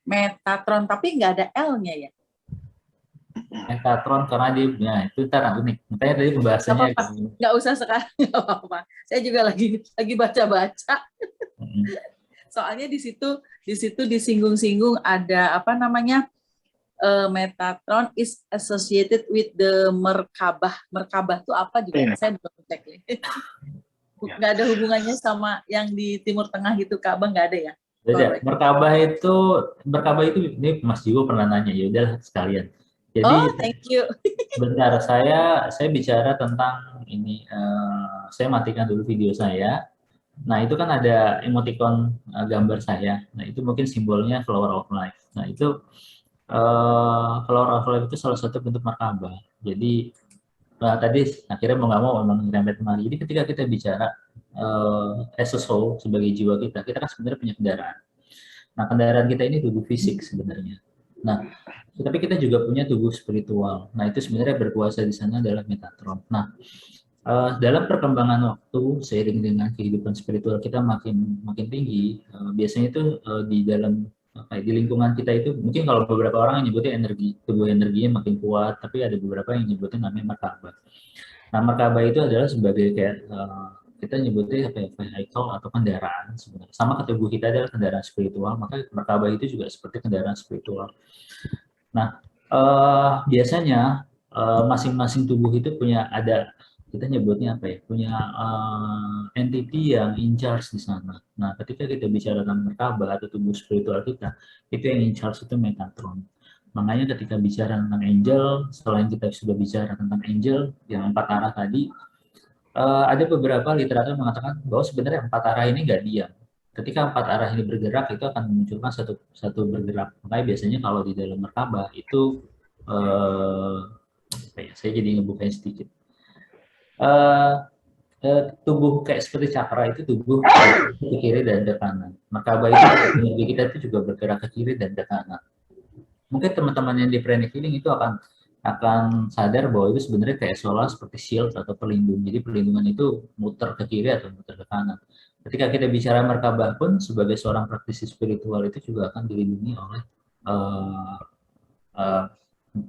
Metatron, tapi nggak ada L-nya ya?
Metatron karena dia, ya itu ntar unik. Makanya tadi pembahasannya.
Nggak apa-apa. Nggak usah sekarang, nggak apa-apa. Saya juga lagi baca-baca. Soalnya di situ disinggung-singgung ada apa namanya, Metatron is associated with the Merkabah. Merkabah itu apa juga? Saya belum cek. Nggak ada hubungannya sama yang di Timur Tengah itu, Ka'bah nggak ada ya?
Beda. Merkabah itu ini Mas Jiwo pernah nanya, ya udah sekalian. Jadi
thank you.
Sebentar, saya bicara tentang ini. Saya matikan dulu video saya. Nah, itu kan ada emoticon gambar saya. Nah, itu mungkin simbolnya flower of life. Nah, itu flower of life itu salah satu bentuk markabah. Jadi tadi akhirnya mau nggak mau memang nyerempet kemari. Jadi ketika kita bicara as a soul sebagai jiwa kita kan sebenarnya punya kendaraan. Nah, kendaraan kita ini tubuh fisik sebenarnya. Nah, tapi kita juga punya tubuh spiritual. Nah, itu sebenarnya berkuasa di sana adalah Metatron. Nah, dalam perkembangan waktu seiring dengan kehidupan spiritual kita makin tinggi, biasanya itu di dalam di lingkungan kita itu mungkin kalau beberapa orang yang nyebutnya energi, tubuh energinya makin kuat, tapi ada beberapa yang nyebutnya namanya markabah. Nah, markabah itu adalah sebagai kayak kita nyebutnya apa ya, vehicle atau kendaraan sebenarnya. Sama ke tubuh kita adalah kendaraan spiritual, maka markabah itu juga seperti kendaraan spiritual. Nah, biasanya masing-masing tubuh itu punya kita nyebutnya apa ya, punya entity yang in charge di sana. Nah, ketika kita bicara tentang markabah atau tubuh spiritual kita, itu yang in charge itu Metatron. Makanya ketika bicara tentang angel, selain kita sudah bicara tentang angel yang 4 arah tadi, ada beberapa literatur mengatakan bahwa sebenarnya 4 arah ini nggak diam. Ketika 4 arah ini bergerak, itu akan memunculkan satu bergerak. Makanya biasanya kalau di dalam markabah itu, saya jadi ngebukain sedikit. Tubuh kayak seperti cakra itu tubuh ke kiri dan ke kanan. Markabah itu energi kita itu juga bergerak ke kiri dan ke kanan. Mungkin teman-teman yang di pranic healing itu akan sadar bahwa itu sebenarnya kayak seolah seperti shield atau pelindung. Jadi pelindungan itu muter ke kiri atau muter ke kanan. Ketika kita bicara markabah pun sebagai seorang praktisi spiritual itu juga akan dilindungi oleh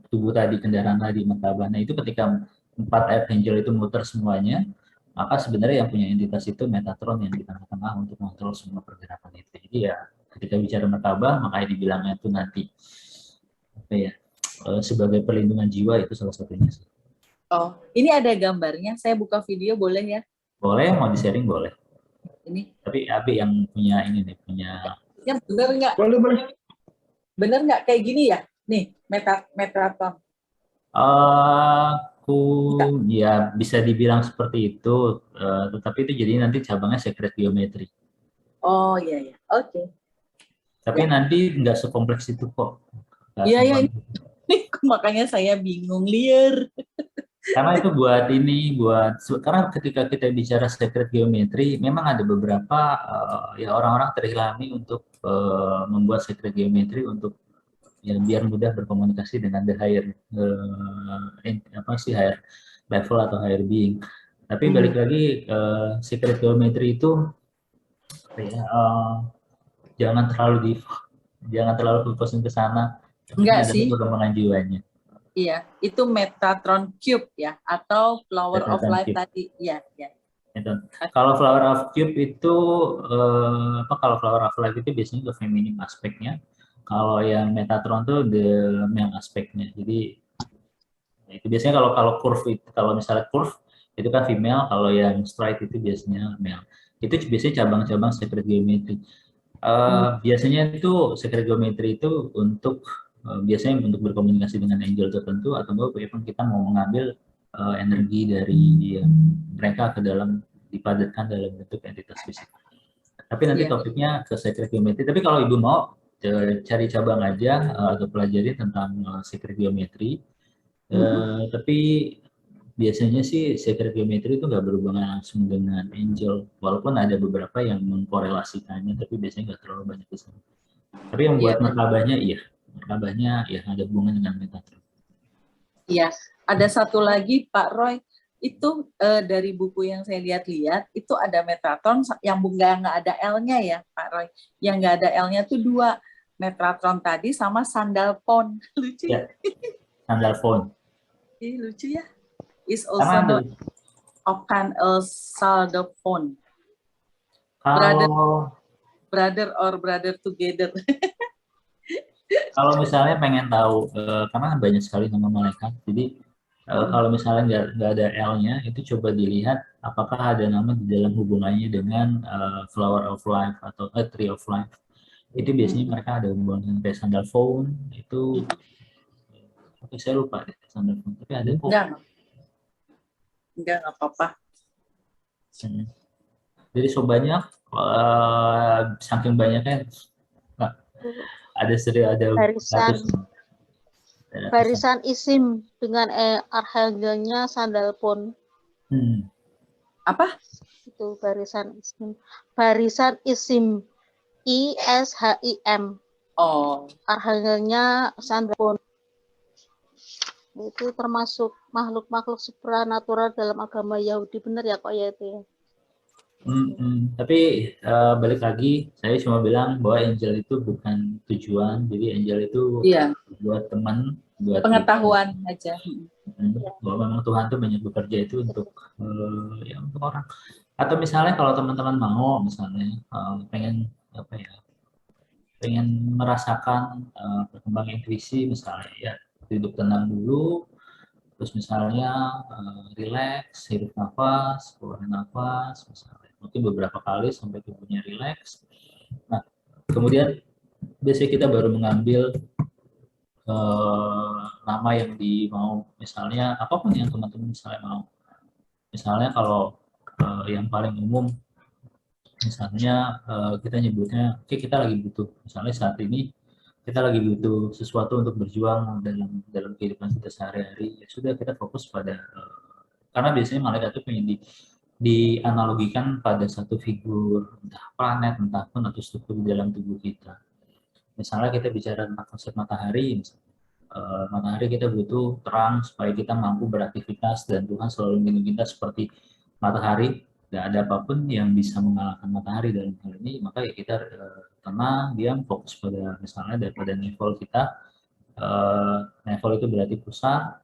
tubuh tadi, kendaraan tadi, markabah. Nah, itu ketika 4 archangel itu muter semuanya, maka sebenarnya yang punya entitas itu Metatron yang di tengah-tengah untuk mengontrol semua pergerakan itu. Jadi ya ketika bicara markabah, makanya dibilangnya itu nanti apa ya, sebagai perlindungan jiwa itu salah satunya.
Oh, ini ada gambarnya. Saya buka video boleh ya?
Boleh, mau di-sharing boleh.
Ini.
Tapi Abi yang punya ini nih, punya.
Ya bener nggak?
Boleh.
Bener nggak kayak gini ya? Nih, Metatron.
Ya bisa dibilang seperti itu, tetapi itu jadi nanti cabangnya secret geometry.
Oh iya, oke.
Tapi nanti nggak sekompleks itu kok.
Iya, makanya saya bingung liar.
Karena itu karena ketika kita bicara secret geometry, memang ada beberapa ya orang-orang terilhami untuk membuat secret geometry untuk ya biar mudah berkomunikasi dengan the higher higher level atau higher being. Tapi balik lagi secret geometry itu jangan terlalu fokusin ke sana.
Enggak sih.
Perkembangan jiwanya.
Iya, itu Metatron Cube ya atau Flower of Life tadi. Iya.
Gitu. Kalau Flower of Cube itu kalau Flower of Life itu biasanya ke feminim aspeknya. Kalau yang Metatron tuh the male aspeknya. Jadi itu biasanya kalau kalau curve itu, kalau misalnya curve itu kan female, kalau yang straight itu biasanya male. Itu biasanya cabang-cabang secret geometry. Biasanya itu secret geometry itu untuk biasanya untuk berkomunikasi dengan angel tertentu atau bahkan kita mau mengambil energi dari mereka ke dalam dipadatkan dalam bentuk entitas fisik. Tapi nanti topiknya ke secret geometry. Tapi kalau ibu mau cari cabang aja atau pelajari tentang secret geometry. Tapi biasanya sih secret geometry itu nggak berhubungan langsung dengan angel, walaupun ada beberapa yang mengkorelasikannya, tapi biasanya nggak terlalu banyak di sana. Tapi yang buat merkabahnya ya ada hubungan dengan Metatron.
Iya, ada satu lagi Pak Roy, itu dari buku yang saya lihat-lihat itu ada Metatron yang nggak ada L-nya ya Pak Roy. Yang nggak ada L-nya tuh 2, Metatron tadi sama sandal phone. Lucu ya?
Sandal phone.
Lucu ya. Is also known Okan sandal phone. Brother or brother together.
Kalau misalnya pengen tahu, karena banyak sekali nama malaikat, jadi kalau misalnya nggak ada L-nya, itu coba dilihat apakah ada nama di dalam hubungannya dengan Flower of Life atau Tree of Life. Itu biasanya mereka ada hubungan kayak sandal phone, itu saya lupa deh sandal phone, tapi ada kok.
Enggak apa-apa.
Jadi so banyak, saking banyaknya, ada
barisan isim dengan arhangelnya sandal phone.
Apa?
Itu barisan isim. Barisan isim ISHIM. Arhangelnya sandal phone. Itu termasuk makhluk-makhluk supranatural dalam agama Yahudi, benar ya kok ya itu ya?
Tapi balik lagi, saya cuma bilang bahwa angel itu bukan tujuan, jadi angel itu buat teman, buat
pengetahuan aja.
Bahwa memang Tuhan tuh banyak bekerja itu untuk untuk orang. Atau misalnya kalau teman-teman mau, misalnya pengen pengen merasakan perkembangan intuisi, misalnya ya duduk tenang dulu, terus misalnya relax, hirup nafas, keluarin nafas, misalnya mungkin beberapa kali sampai tubuhnya relax. Nah, kemudian biasanya kita baru mengambil nama yang mau, misalnya apapun yang teman-teman misalnya mau. Misalnya kalau yang paling umum, misalnya kita nyebutnya, kita lagi butuh, misalnya saat ini kita lagi butuh sesuatu untuk berjuang dalam kehidupan kita sehari-hari, ya sudah kita fokus pada karena biasanya malaikat itu pengen dianalogikan pada satu figur, entah planet, entah pun atau struktur di dalam tubuh kita. Misalnya kita bicara tentang konsep matahari, matahari kita butuh terang supaya kita mampu beraktivitas, dan Tuhan selalu melindungi kita seperti matahari. Tidak ada apapun yang bisa mengalahkan matahari dalam hal ini, maka ya kita tenang, diam, fokus pada misalnya daripada navel kita. Navel itu berarti pusat,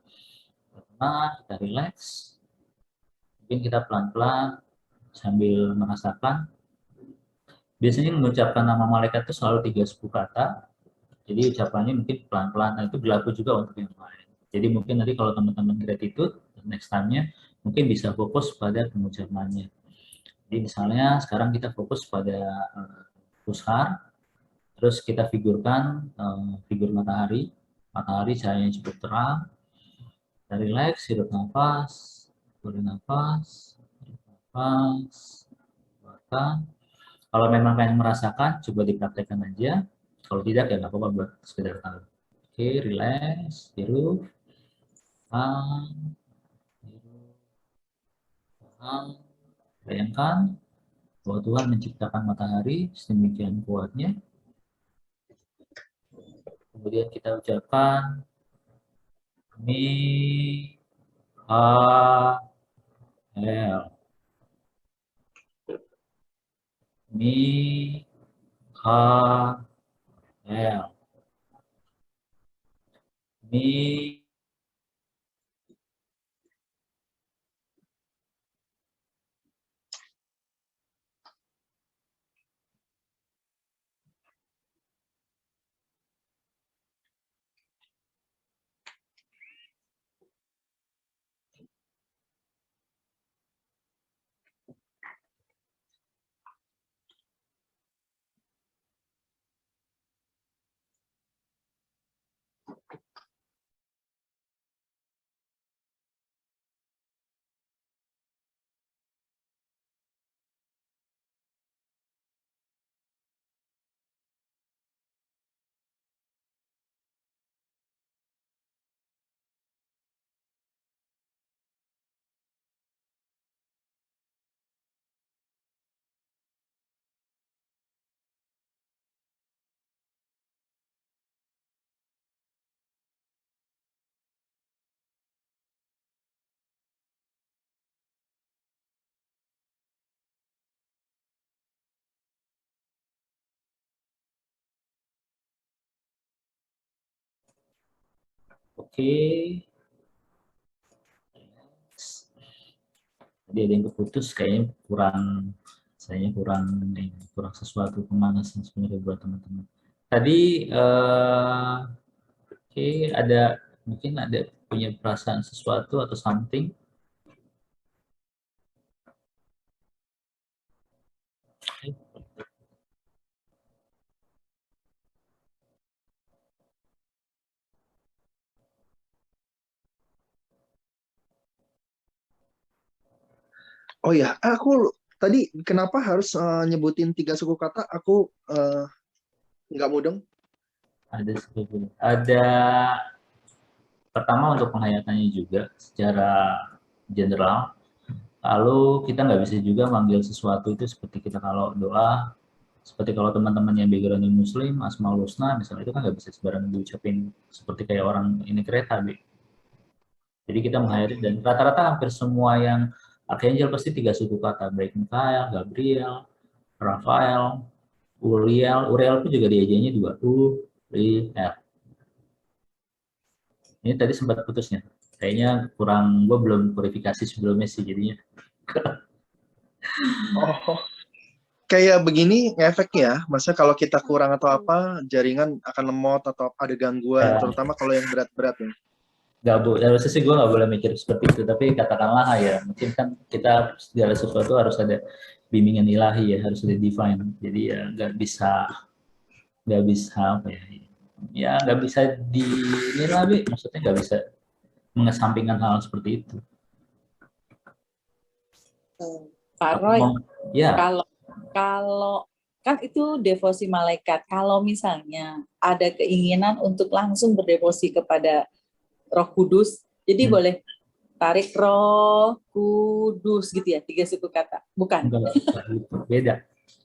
tenang, kita relax. Mungkin kita pelan-pelan sambil merasakan. Biasanya mengucapkan nama malaikat itu selalu 3 suku kata. Jadi ucapannya mungkin pelan-pelan. Nah, itu berlaku juga untuk yang lain. Jadi mungkin nanti kalau teman-teman gratitude, next time-nya mungkin bisa fokus pada pengucapannya. Jadi misalnya sekarang kita fokus pada pushar, terus kita figurkan figur matahari. Matahari cahayanya cukup terang. Kita relax, hirup nafas, keluarin nafas, keluarkan. Kalau memang pengen merasakan, coba dipraktekkan aja. Kalau tidak, ya nggak apa-apa buat sekedar tahu. Oke, relax, hirup, bayangkan bahwa Tuhan menciptakan matahari sedemikian kuatnya. Kemudian kita ucapkan Mi Ha El. Mi Ha El. Mi Oke. Tadi ada yang keputus, kayaknya kurang sesuatu pemanasan sebenarnya buat teman-teman. Tadi oke, mungkin ada punya perasaan sesuatu atau something.
Oh ya, aku tadi kenapa harus nyebutin 3 suku kata? Aku nggak mudeng.
Ada pertama untuk penghayatannya juga secara general. Lalu kita nggak bisa juga manggil sesuatu itu seperti kita kalau doa, seperti kalau teman-teman yang background Muslim, Asmaul Husna, misalnya itu kan nggak bisa sembarangan diucapin seperti kayak orang ini kereta, Bi. Jadi kita menghayati dan rata-rata hampir semua yang Archangel pasti 3 suku kata, baik Mikael, Gabriel, Rafael, Uriel. Uriel itu juga diajanya 2 U, I, L. Ini tadi sempat putusnya. Kayaknya gue belum purifikasi sebelumnya sih jadinya.
Oh, kayak begini ngefek ya. Maksudnya kalau kita kurang atau apa, jaringan akan lemot atau ada gangguan, terutama kalau yang berat-berat ya.
Gak boleh, harusnya sih gue gak boleh mikir seperti itu, tapi katakanlah ya, mungkin kan kita segala sesuatu harus ada bimbingan ilahi ya, harus ada divine. Jadi ya nggak bisa apa ya nggak bisa dinilai, maksudnya nggak bisa mengesampingkan hal seperti itu.
Pak Roy,
ya.
kalau kan itu devosi malaikat. Kalau misalnya ada keinginan untuk langsung berdevosi kepada Roh Kudus, jadi boleh tarik Roh Kudus gitu ya, 3 suku kata, bukan?
Enggak, beda.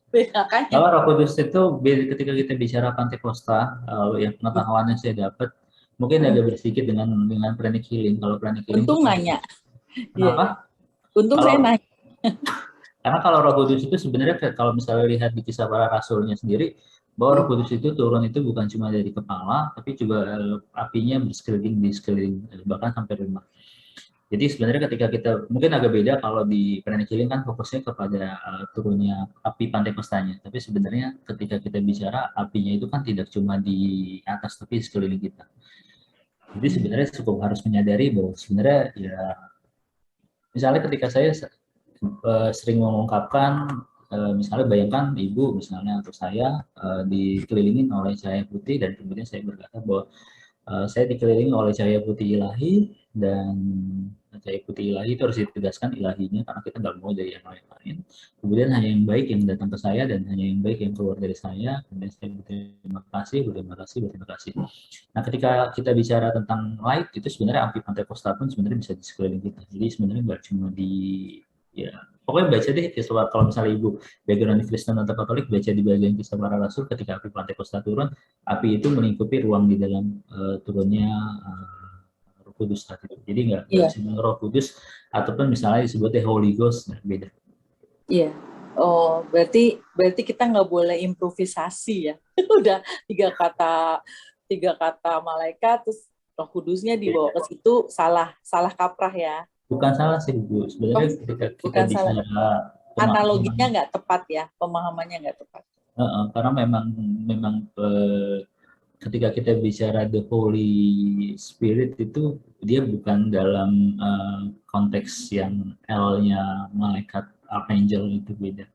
Beda kan?
Kalau Roh Kudus itu ketika kita bicara Pantekosta, yang pengetahuannya saya dapat, mungkin agak bersedikit dengan pranic healing. Kalau pranic healing
untung nanya.
Kenapa?
Untung saya nanya.
Karena kalau Roh Kudus itu sebenarnya kalau misalnya lihat di Kisah Para Rasulnya sendiri, bahwa Roh Kudus itu turun itu bukan cuma dari kepala, tapi juga apinya bersekeliling di sekeliling, bahkan sampai rumah. Jadi sebenarnya ketika kita, mungkin agak beda kalau di pranic healing kan fokusnya kepada turunnya api Pantekostanya, tapi sebenarnya ketika kita bicara apinya itu kan tidak cuma di atas, tapi sekeliling kita. Jadi sebenarnya cukup harus menyadari bahwa sebenarnya ya, misalnya ketika saya sering mengungkapkan, misalnya bayangkan ibu misalnya atau saya dikelilingin oleh cahaya putih dan kemudian saya berkata bahwa saya dikelilingi oleh cahaya putih ilahi, dan cahaya putih ilahi itu harus ditegaskan ilahinya karena kita nggak mau dari yang lain-lain. Kemudian hanya yang baik yang datang ke saya dan hanya yang baik yang keluar dari saya. Kemudian saya berterima kasih. Nah, ketika kita bicara tentang light itu sebenarnya api Pantekosta pun sebenarnya bisa di sekeliling kita. Jadi sebenarnya nggak cuma di ya pokoknya baca deh kalau misalnya ibu background Kristen atau Katolik, baca di bagian Kisah Para Rasul ketika api Pantekosta turun, api itu melingkupi ruang di dalam turunnya Roh Kudus saat itu. Jadi nggak cuma Roh Kudus ataupun misalnya disebutnya Holy Ghost, beda.
Iya. Oh, berarti kita nggak boleh improvisasi ya. Udah 3 kata malaikat, terus Roh Kudusnya dibawa ke situ, salah kaprah ya.
Bukan salah sih Bu, sebenarnya ketika kita bicara
analoginya nggak tepat ya, pemahamannya nggak tepat.
Karena memang ketika kita bicara the Holy Spirit itu dia bukan dalam konteks yang L-nya malaikat archangel, itu beda.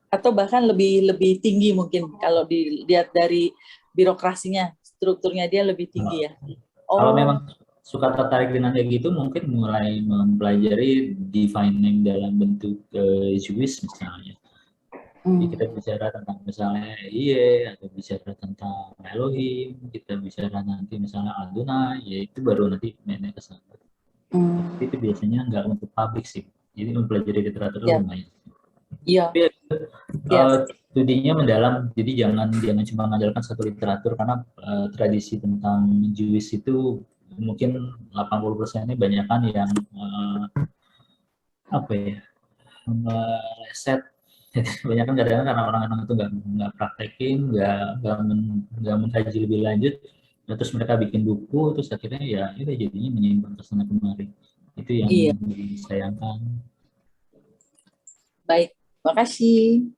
Atau bahkan lebih tinggi mungkin kalau dilihat dari birokrasinya, strukturnya dia lebih tinggi ya.
Kalau memang suka tertarik dengan kayak gitu, mungkin mulai mempelajari divine name dalam bentuk Jewish misalnya. Jadi kita bicara tentang misalnya Iye, atau bicara tentang Elohim, kita bicara nanti misalnya Adonai, ya itu baru nanti mainnya ke sana. Itu biasanya nggak untuk publik sih. Jadi mempelajari literatur lumayan.
Iya.
Studinya mendalam, jadi jangan cuma mengandalkan satu literatur, karena tradisi tentang Jewish itu mungkin 80%-nya banyakan yang meleset. Banyak kan kadang-kadang karena orang-orang itu nggak praktekin, nggak mengkaji lebih lanjut, Nah, terus mereka bikin buku, terus akhirnya ya udah jadinya menyeimbang ke sana kemari. Itu yang
Iya,
disayangkan.
baik. Makasih.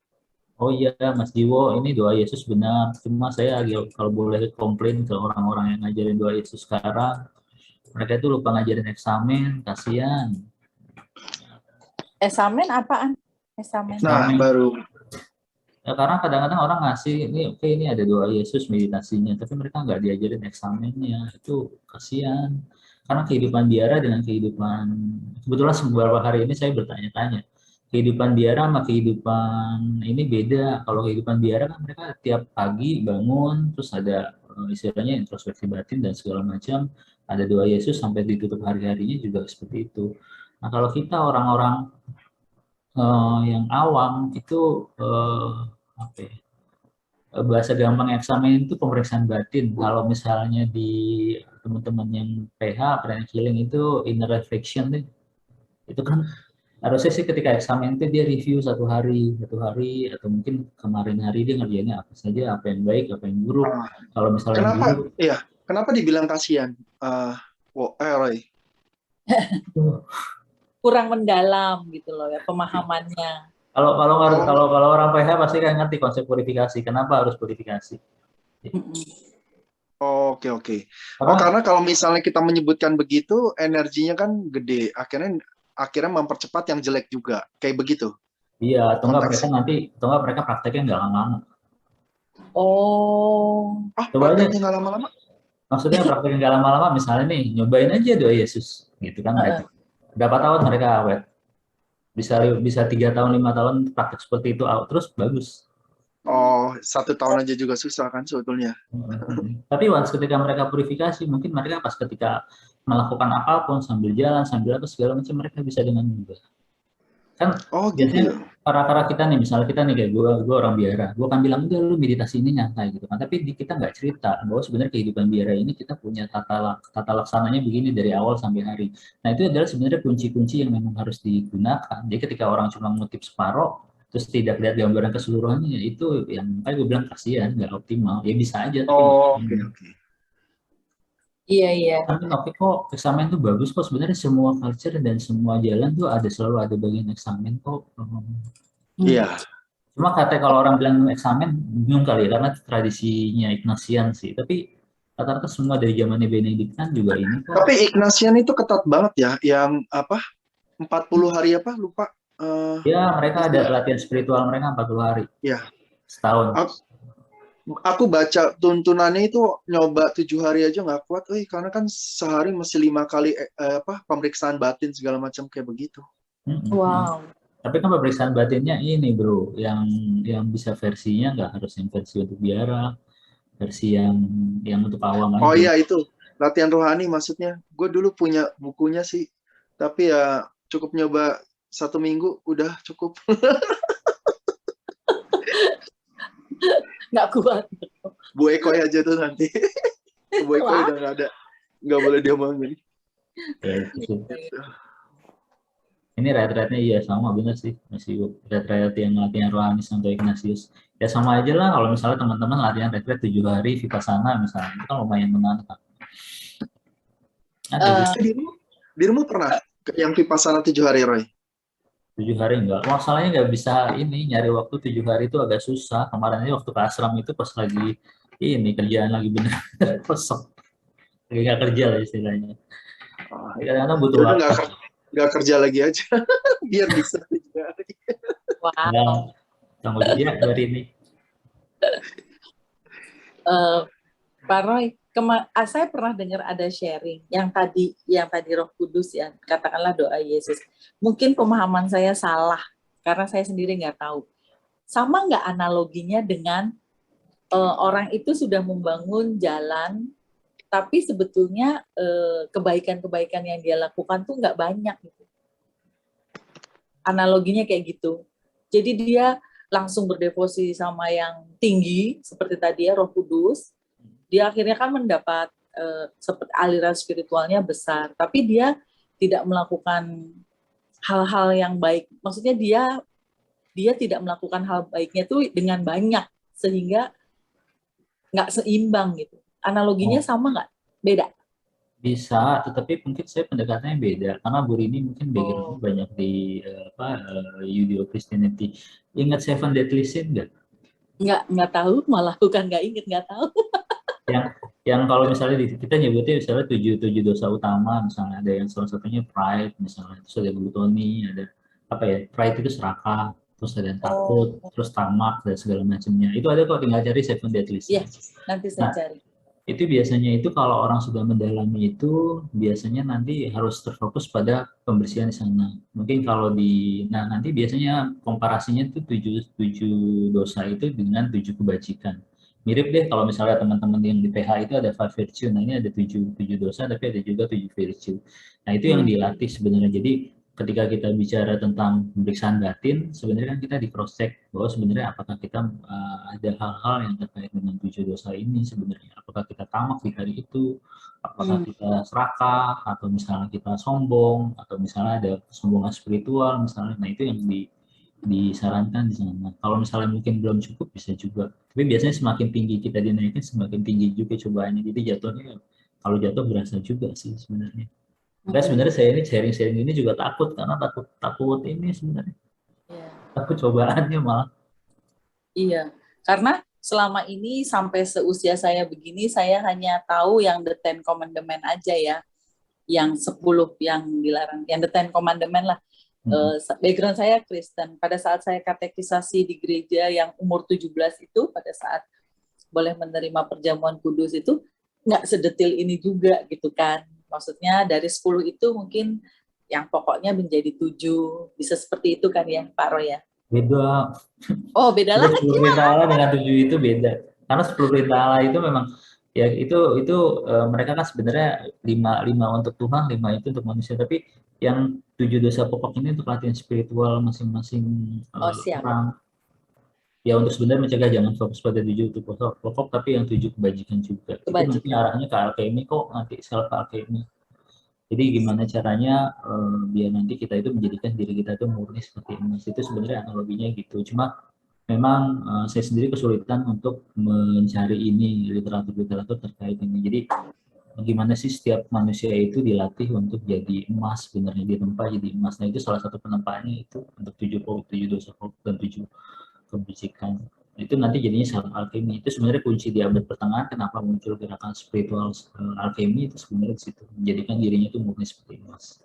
Oh iya, Mas Jiwo, ini doa Yesus benar. Cuma saya agak kalau boleh komplain ke orang-orang yang ngajarin doa Yesus sekarang, mereka itu lupa ngajarin eksamen, kasihan.
Eksamen apaan? Eksamen.
Nah,
Eksamen.
baru.
Ya, karena kadang-kadang orang ngasih, ini oke ini ada doa Yesus meditasinya, tapi mereka nggak diajarin eksamennya, itu kasihan. Karena kehidupan biara dengan kehidupan, kebetulan beberapa hari ini saya bertanya-tanya, kehidupan biara sama kehidupan ini beda. Kalau kehidupan biara kan mereka tiap pagi bangun, terus ada istilahnya introspeksi batin dan segala macam, ada doa Yesus sampai ditutup hari-harinya juga seperti itu. Nah kalau kita orang-orang yang awam itu apa ya, bahasa gampang eksamen itu pemeriksaan batin. Kalau misalnya di teman-teman yang PH, Pranic Healing itu inner reflection deh. Itu kan harusnya sih ketika eksamen itu dia review satu hari atau mungkin kemarin hari dia ngerjainnya apa saja, apa yang baik, apa yang buruk. Kalau misalnya yang
Kenapa?
buruk,
Iya, kenapa dibilang kasihan? Roy.
Kurang mendalam gitu loh ya pemahamannya.
kalau orang PH pasti kan ngerti konsep purifikasi. Kenapa harus purifikasi?
Oke. Karena kalau misalnya kita menyebutkan begitu, energinya kan gede. Akhirnya mempercepat yang jelek juga. Kayak begitu.
Iya, atau enggak mereka prakteknya nggak lama-lama.
Oh.
Coba aja.
Prakteknya nggak lama-lama?
Maksudnya prakteknya nggak lama-lama, misalnya nih, nyobain aja doa Yesus, gitu kan mereka. Berapa tahun mereka awet? Bisa 3 tahun, 5 tahun praktek seperti itu, terus bagus.
Oh, 1 tahun aja juga susah kan sebetulnya.
Tapi once ketika mereka purifikasi, mungkin mereka pas ketika melakukan apapun sambil jalan, sambil apa segala macam, mereka bisa dengan mudah. Kan biasanya para kita nih, misalnya kita nih kayak gue orang biara, gue akan bilang udah lu meditasi ini nyantai gitu kan, tapi kita nggak cerita bahwa sebenarnya kehidupan biara ini kita punya tata laksananya begini dari awal sampai hari. Nah itu adalah sebenarnya kunci-kunci yang memang harus digunakan. Jadi ketika orang cuma ngutip separoh terus tidak lihat gambaran keseluruhannya, ya itu yang kayak gue bilang kasihan, nggak optimal. Ya bisa aja tapi
Oke.
Iya.
tapi kok eksamen tuh bagus kok, sebenarnya semua culture dan semua jalan tuh selalu ada bagian eksamen kok.
Iya.
Cuma katanya kalau orang bilang eksamen bingung kali ya, karena tradisinya Ignatian sih. Tapi rata-rata semua dari zamannya Benediktan juga ini kok.
Tapi Ignatian itu ketat banget ya, yang apa 40 hari apa lupa.
Ya mereka ada latihan spiritual mereka 40 hari.
Ya.
Setahun.
Aku baca tuntunannya itu nyoba 7 hari aja nggak kuat, karena kan sehari mesti 5 kali pemeriksaan batin segala macam kayak begitu.
Wow.
Tapi kan pemeriksaan batinnya ini bro, yang bisa versinya nggak harus yang versi untuk biara, versi yang untuk awam aja.
Oh iya itu latihan rohani maksudnya. Gue dulu punya bukunya sih, tapi ya cukup nyoba 1 minggu udah cukup.
Nggak kuat.
Bu Eko aja tuh nanti. Bu Eko udah nggak ada, nggak boleh diomongin.
Ya, ini retretnya iya sama bener sih, masih retret yang latihan rohani Santo Ignatius. Ya sama aja lah kalau misalnya teman-teman latihan retret 7 hari Vipassana misalnya, itu kan lumayan menantang.
Dirimu pernah yang Vipassana 7 hari, Roy?
7 hari enggak. Masalahnya nggak bisa ini nyari waktu 7 hari itu agak susah. Kemarin ini waktu ke ashram itu pas lagi ini kerjaan lagi bener kosong. Lagi nggak kerja lah istilahnya. Kadang-kadang butuh waktu.
Nggak kerja lagi aja biar bisa 7 hari.
Wow.
Tunggu dia dari ini.
Pak Roy, saya pernah dengar ada sharing yang tadi Roh Kudus ya, katakanlah doa Yesus. Mungkin pemahaman saya salah karena saya sendiri nggak tahu. Sama nggak analoginya dengan orang itu sudah membangun jalan, tapi sebetulnya kebaikan-kebaikan yang dia lakukan tuh nggak banyak gitu. Analoginya kayak gitu. Jadi dia langsung berdevosi sama yang tinggi seperti tadi ya Roh Kudus. Dia akhirnya kan mendapat seperti aliran spiritualnya besar, tapi dia tidak melakukan hal-hal yang baik. Maksudnya dia tidak melakukan hal baiknya itu dengan banyak sehingga nggak seimbang gitu. Analoginya sama nggak? Beda?
Bisa, tetapi mungkin saya pendekatannya beda karena Bu Rini mungkin background
Oh.
banyak di Judeo Christianity. Ingat Seven Deadly Sin nggak?
Nggak tahu, malah bukan nggak inget, nggak tahu.
Yang kalau misalnya kita nyebutnya misalnya tujuh dosa utama, misalnya ada yang salah satunya pride, misalnya terus ada gluttony, ada apa ya, pride itu serakah, terus ada yang takut, terus tamak dan segala macamnya. Itu ada kok, tinggal cari Seven Deadly Sin.
Iya, nanti saya cari.
Itu biasanya itu kalau orang sudah mendalami itu biasanya nanti harus terfokus pada pembersihan di sana. Mungkin kalau nanti biasanya komparasinya itu tujuh dosa itu dengan 7 kebajikan. Mirip deh kalau misalnya teman-teman yang di PH itu ada 5 virtue, nah ini ada 7 dosa tapi ada juga 7 virtue. Nah itu yang dilatih sebenarnya. Jadi ketika kita bicara tentang pemeriksaan batin, sebenarnya kan kita di cross check bahwa sebenarnya apakah kita ada hal-hal yang terkait dengan 7 dosa ini sebenarnya. Apakah kita tamak di hari itu, apakah kita serakah, atau misalnya kita sombong, atau misalnya ada kesombongan spiritual misalnya. Nah itu yang disarankan di sana. Kalau misalnya mungkin belum cukup bisa juga. Tapi biasanya semakin tinggi kita dinaikin, semakin tinggi juga cobaannya. Jadi jatuhnya kalau jatuh berasa juga sih sebenarnya. Enggak, sebenarnya saya ini sharing-sharing ini juga takut karena takut ini sebenarnya.
Iya.
Takut cobaannya malah.
Iya, karena selama ini sampai seusia saya begini, saya hanya tahu yang the Ten Commandment aja ya, yang 10 yang dilarang, yang the Ten Commandment lah. Background saya Kristen. Pada saat saya katekisasi di gereja yang umur 17 itu, pada saat boleh menerima perjamuan kudus itu, nggak sedetil ini juga gitu kan. Maksudnya dari 10 itu mungkin yang pokoknya menjadi 7, bisa seperti itu kan ya Pak Roy ya?
Beda.
Oh beda lagi.
10 perintah Allah dengan 7 itu beda. Karena 10 perintah Allah itu memang ya itu mereka kan sebenarnya 5 untuk Tuhan, 5 itu untuk manusia. Tapi yang 7 dosa pokok ini untuk latihan spiritual masing-masing orang. Ya untuk sebenarnya mencegah jangan fokus pada 7 itu pokok, tapi yang 7 kebajikan juga. Itu nanti arahnya ke alkemi kok, nanti self alkemi. Jadi gimana caranya biar nanti kita itu menjadikan diri kita itu murni seperti emas. Itu sebenarnya analoginya gitu. Cuma memang saya sendiri kesulitan untuk mencari ini literatur terkait ini. Jadi bagaimana sih setiap manusia itu dilatih untuk jadi emas, sebenarnya ditempa jadi emas. Nah itu salah satu penempaannya itu untuk 7 dosa dan 7 kebajikan. Itu nanti jadinya self alkemi. Itu sebenarnya kunci di abad pertengahan kenapa muncul gerakan spiritual alkemi itu sebenarnya di situ, menjadikan dirinya itu murni seperti emas.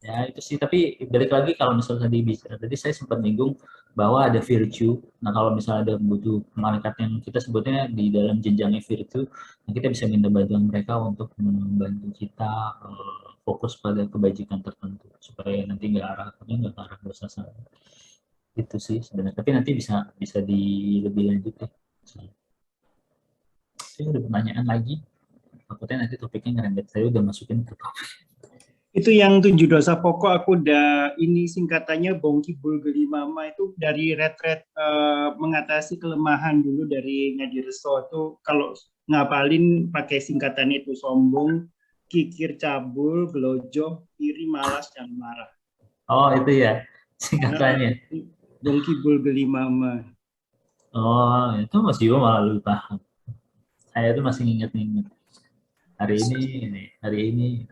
Ya itu sih, tapi balik lagi kalau misalnya tadi saya sempat menyinggung bahwa ada virtue. Nah kalau misalnya ada butuh malaikat yang kita sebutnya di dalam jenjangnya virtue, nah kita bisa minta bantuan mereka untuk membantu kita fokus pada kebajikan tertentu supaya nanti nggak ke arah dosa sana. Itu sih sebenarnya, tapi nanti bisa lebih lanjut deh. Saya ada pertanyaan lagi, takutnya nanti topiknya ngerembet, saya udah masukin ke topik.
Itu yang 7 dosa pokok aku udah ini singkatannya Bongki Bulgelimama itu dari retret mengatasi kelemahan dulu dari Ngadi Reso itu kalau ngapalin pakai singkatannya itu sombong, kikir cabul, gelojoh, iri, malas, dan marah.
Oh itu ya singkatannya.
Bongki Bulgelimama.
Oh itu Mas Jiwo malah lupa. Saya tuh masih ingat-ingat hari ini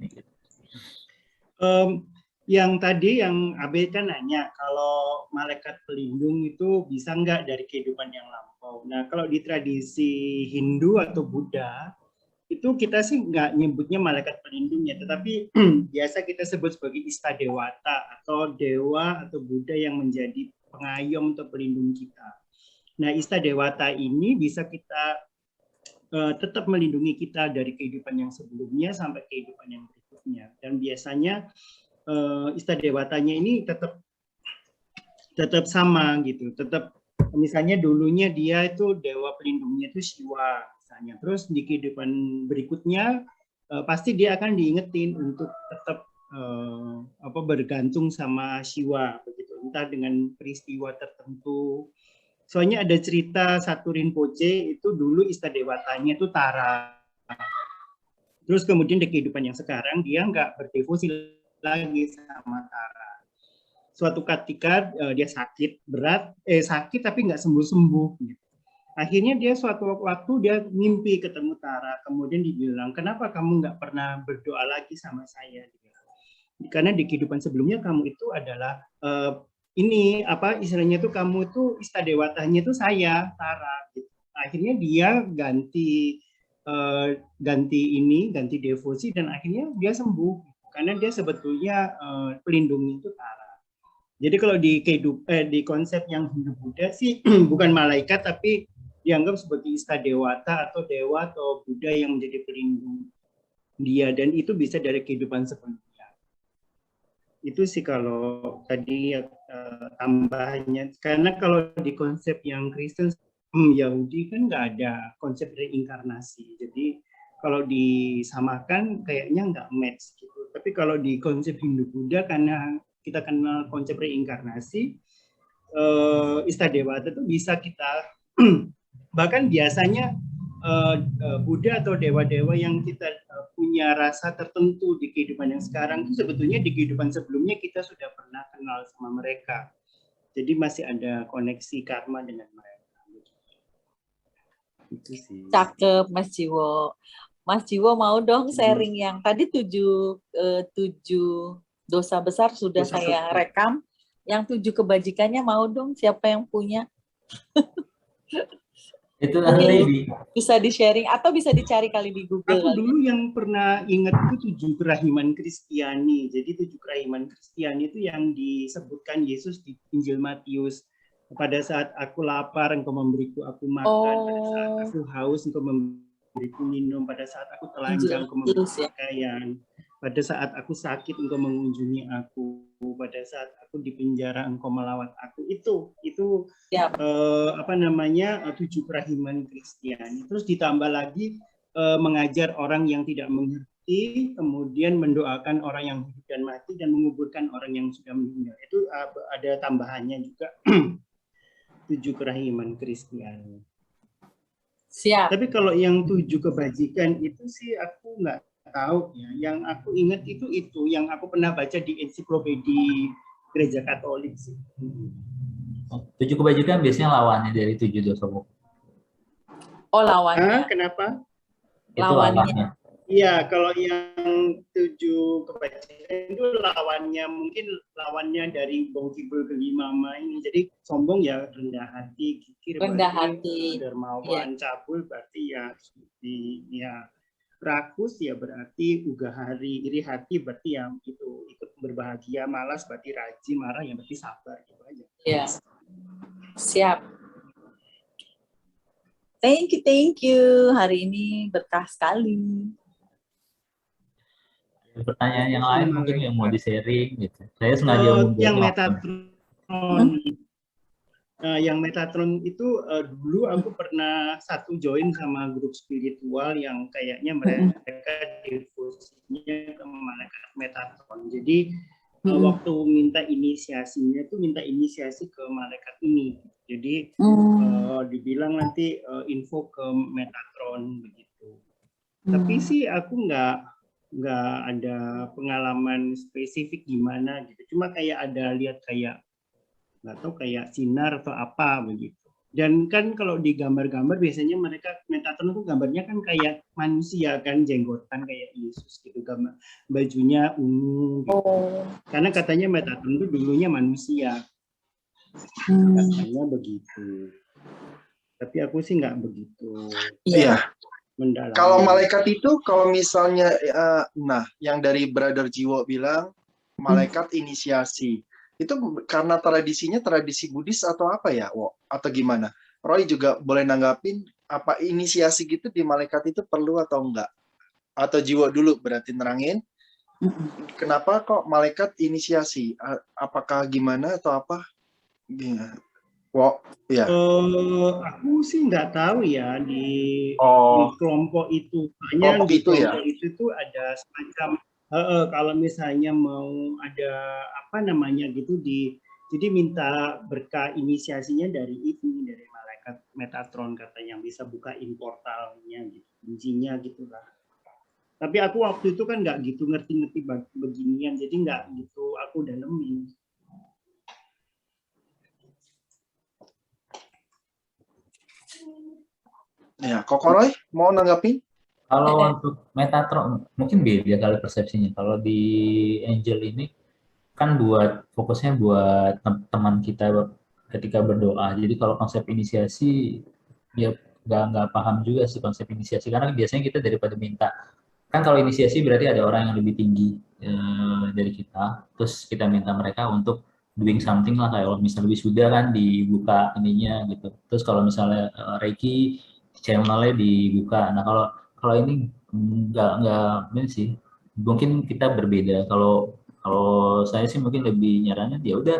gitu.
Yang tadi yang Abe kan nanya kalau malaikat pelindung itu bisa nggak dari kehidupan yang lampau. Nah kalau di tradisi Hindu atau Buddha itu kita sih nggak nyebutnya malaikat pelindungnya, tetapi biasa kita sebut sebagai Istadewata atau dewa atau Buddha yang menjadi pengayom atau pelindung kita. Nah Istadewata ini bisa kita tetap melindungi kita dari kehidupan yang sebelumnya sampai kehidupan yang berikutnya. Dan biasanya Istadewatanya ini tetap sama gitu. Tetap misalnya dulunya dia itu dewa pelindungnya itu Shiva misalnya. Terus di kehidupan berikutnya pasti dia akan diingetin untuk tetap bergantung sama Shiva begitu. Entah dengan peristiwa tertentu. Soalnya ada cerita satu Rinpoche itu dulu Istadewatanya itu Tara. Terus kemudian di kehidupan yang sekarang dia nggak berdevosi lagi sama Tara. Suatu ketika dia sakit berat, sakit tapi nggak sembuh-sembuh. Gitu. Akhirnya dia suatu waktu dia mimpi ketemu Tara, kemudian dibilang, kenapa kamu nggak pernah berdoa lagi sama saya? Karena di kehidupan sebelumnya kamu itu adalah ini apa istilahnya itu kamu itu istadewatanya itu saya Tara. Akhirnya dia ganti devosi dan akhirnya dia sembuh karena dia sebetulnya pelindungnya itu Tara. Jadi kalau di konsep yang Hindu Buddha sih bukan malaikat tapi dianggap sebagai istadewata atau dewa atau Buddha yang menjadi pelindung dia dan itu bisa dari kehidupan sebelumnya. Itu sih kalau tadi tambahannya. Karena kalau di konsep yang Kristen Yahudi kan nggak ada konsep reinkarnasi. Jadi kalau disamakan kayaknya nggak match gitu. Tapi kalau di konsep Hindu Buddha karena kita kenal konsep reinkarnasi, istadewata itu bisa kita bahkan biasanya Buddha atau dewa-dewa yang kita punya rasa tertentu di kehidupan yang sekarang itu sebetulnya di kehidupan sebelumnya kita sudah pernah kenal sama mereka. Jadi masih ada koneksi karma dengan mereka. Itu sih.
Cakep, Mas Jiwo. Mas Jiwo mau dong sharing yang tadi 7 dosa besar sudah saya rekam. Yang 7 kebajikannya mau dong, siapa yang punya?
Itu nanti
bisa di-sharing atau bisa dicari kali di Google.
Aku dulu yang pernah ingat itu 7 kerahiman Kristiani. Jadi 7 kerahiman Kristiani itu yang disebutkan Yesus di Injil Matius. Pada saat aku lapar, engkau memberiku aku makan. Pada saat aku haus, engkau memberiku minum. Pada saat aku telanjang, engkau memberiku pakaian. Pada saat aku sakit, engkau mengunjungi aku. Pada saat aku di penjara, engkau melawat aku. Itu apa namanya 7 kerahiman Kristiani. Terus ditambah lagi mengajar orang yang tidak mengerti, kemudian mendoakan orang yang hidup dan mati, dan menguburkan orang yang sudah meninggal. Itu ada tambahannya juga 7 kerahiman Kristiani.
Siap.
Tapi kalau yang 7 kebajikan itu sih aku nggak tahu ya. Yang aku ingat itu yang aku pernah baca di ensiklopedi Gereja Katolik sih.
7 kebajikan biasanya lawannya dari 7 dosa.
Oh, lawannya.
Kenapa?
Itu lawannya.
Iya, kalau yang 7 kebajikan itu mungkin lawannya dari Bong Kibul Gelimama ini. Jadi sombong ya rendah hati, kikir
rendah hati,
dermawan, cabul berarti ya rakus ya berarti ugahari, iri hati berarti yang itu ikut berbahagia, malas berarti rajin, marah ya berarti sabar gitu aja.
Iya. Siap. Thank you. Hari ini berkah sekali.
Pertanyaan yang lain mungkin yang mau di-sharing gitu. Saya sengaja
yang Metatron. Yang Metatron itu dulu aku pernah join sama grup spiritual yang kayaknya mereka divosinya ke malaikat Metatron. Jadi waktu minta inisiasinya itu minta inisiasi ke malaikat ini. Jadi dibilang nanti info ke Metatron begitu. Tapi sih aku nggak ada pengalaman spesifik gimana gitu. Cuma kayak ada lihat kayak nggak tahu kayak sinar atau apa begitu. Dan kan kalau di gambar-gambar biasanya mereka Metatron itu gambarnya kan kayak manusia kan, jenggotan kayak Yesus gitu, gambar bajunya ungu gitu. Karena katanya Metatron itu dulunya manusia. Katanya begitu. Tapi aku sih nggak begitu.
Iya.
Mendalam.
Kalau malaikat itu kalau misalnya yang dari Brother Jiwo bilang malaikat inisiasi. Itu karena tradisinya tradisi Buddhis atau apa ya, atau gimana? Roy juga boleh nanggapin apa inisiasi gitu di malaikat itu perlu atau enggak? Atau Jiwo dulu berarti nerangin. Kenapa kok malaikat inisiasi? Apakah gimana atau apa? Ya.
Aku sih nggak tahu ya di kelompok itu. Hanya di kelompok itu ada semacam kalau misalnya mau ada apa namanya gitu jadi minta berkah inisiasinya dari malaikat Metatron katanya yang bisa bukain portalnya gitu, kuncinya gitulah. Tapi aku waktu itu kan nggak gitu ngerti beginian, jadi nggak gitu aku dalemin.
Ya, Kokoroy mau nanggapin?
Kalau untuk Metatron mungkin beda kali persepsinya. Kalau di Angel ini kan fokusnya buat teman kita ketika berdoa. Jadi kalau konsep inisiasi ya nggak paham juga sih konsep inisiasi karena biasanya kita daripada minta kan kalau inisiasi berarti ada orang yang lebih tinggi dari kita, terus kita minta mereka untuk doing something lah kayak kalau misalnya wisuda kan dibuka ininya gitu. Terus kalau misalnya Reiki channelnya dibuka. Nah kalau kalau ini nggak ini sih mungkin kita berbeda. Kalau kalau saya sih mungkin lebih nyaranin ya udah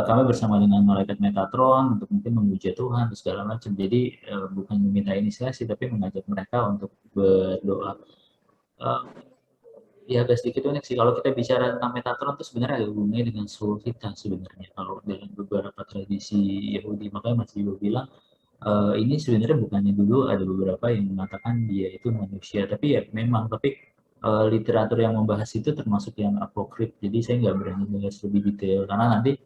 kami bersama dengan malaikat Metatron untuk mungkin memuja Tuhan dan segala macam. Jadi bukan meminta inisiasi tapi mengajak mereka untuk berdoa. Eh, ya agak sedikit unik sih kalau kita bicara tentang Metatron itu sebenarnya ada hubungannya dengan soul kita sebenarnya kalau dalam beberapa tradisi Yahudi makanya Mas Iwo bilang ini sebenarnya bukannya dulu ada beberapa yang mengatakan dia itu manusia tapi ya memang tapi literatur yang membahas itu termasuk yang apokrif jadi saya nggak berani membahas lebih detail karena nanti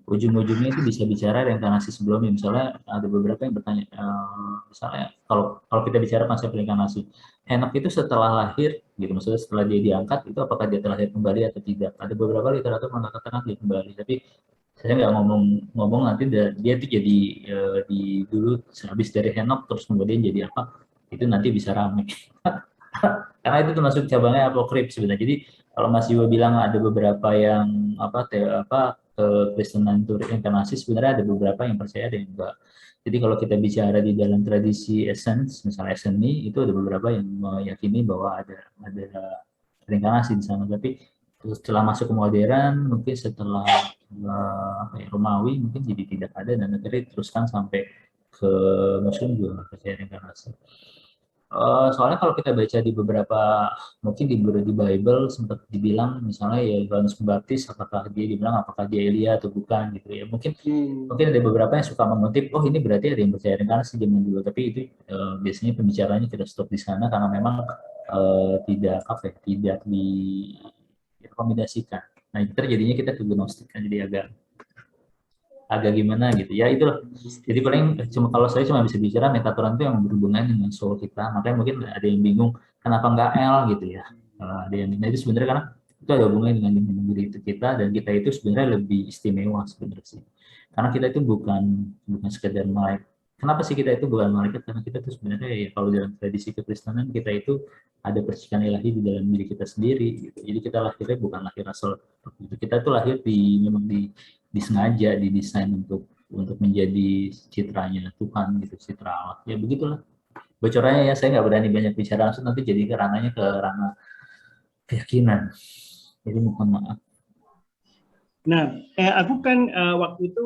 ujung-ujungnya itu bisa bicara reinkarnasi sebelumnya misalnya ada beberapa yang bertanya misalnya kalau kalau kita bicara konsep reinkarnasi Henok itu setelah lahir gitu maksudnya setelah dia diangkat itu apakah dia terlahir kembali atau tidak ada beberapa literatur mengatakan dia kembali tapi saya nggak ngomong nanti dia tuh jadi di dulu habis dari Henok terus kemudian jadi apa itu nanti bisa rame karena itu termasuk cabangnya apokrif sebenarnya jadi kalau Mas Iwo bilang ada beberapa yang apa Kristenan itu reinkarnasi sebenarnya ada beberapa yang percaya ada yang enggak. Jadi kalau kita bicara di dalam tradisi Essence, misalnya Esseni, itu ada beberapa yang meyakini bahwa ada reinkarnasi di sana. Tapi setelah masuk ke modern, mungkin setelah Romawi mungkin jadi tidak ada dan akhirnya diteruskan sampai ke Muslim juga percaya reinkarnasi. Soalnya kalau kita baca di beberapa mungkin di Bible sempat dibilang misalnya ya Yohanes Pembaptis apakah dia dibilang apakah dia Elia atau bukan gitu ya mungkin mungkin ada beberapa yang suka mengutip oh ini berarti ada yang percaya reinkarnasi zaman dulu tapi itu biasanya pembicaranya tidak stop di sana karena memang tidak apa ya, tidak direkomendasikan. Nah itu terjadinya kita ke gnostik kan jadi agak gimana gitu ya itu jadi paling kalau saya cuma bisa bicara Metatron itu yang berhubungan dengan soul kita makanya mungkin ada yang bingung kenapa nggak L gitu ya ada yang nah itu sebenarnya karena itu ada hubungannya dengan diri itu kita dan kita itu sebenarnya lebih istimewa sebenarnya sih karena kita itu bukan sekedar malaikat kenapa sih kita itu bukan malaikat karena kita itu sebenarnya ya kalau dalam tradisi kekristenan kita itu ada percikan ilahi di dalam diri kita sendiri gitu jadi kita lahirnya bukan lahir asal kita tuh lahir memang disengaja didesain untuk menjadi citranya Tuhan gitu citra Allah ya begitulah bocorannya ya saya nggak berani banyak bicara langsung nanti jadi ranahnya ke ranah keyakinan jadi mohon maaf.
Nah, aku kan waktu itu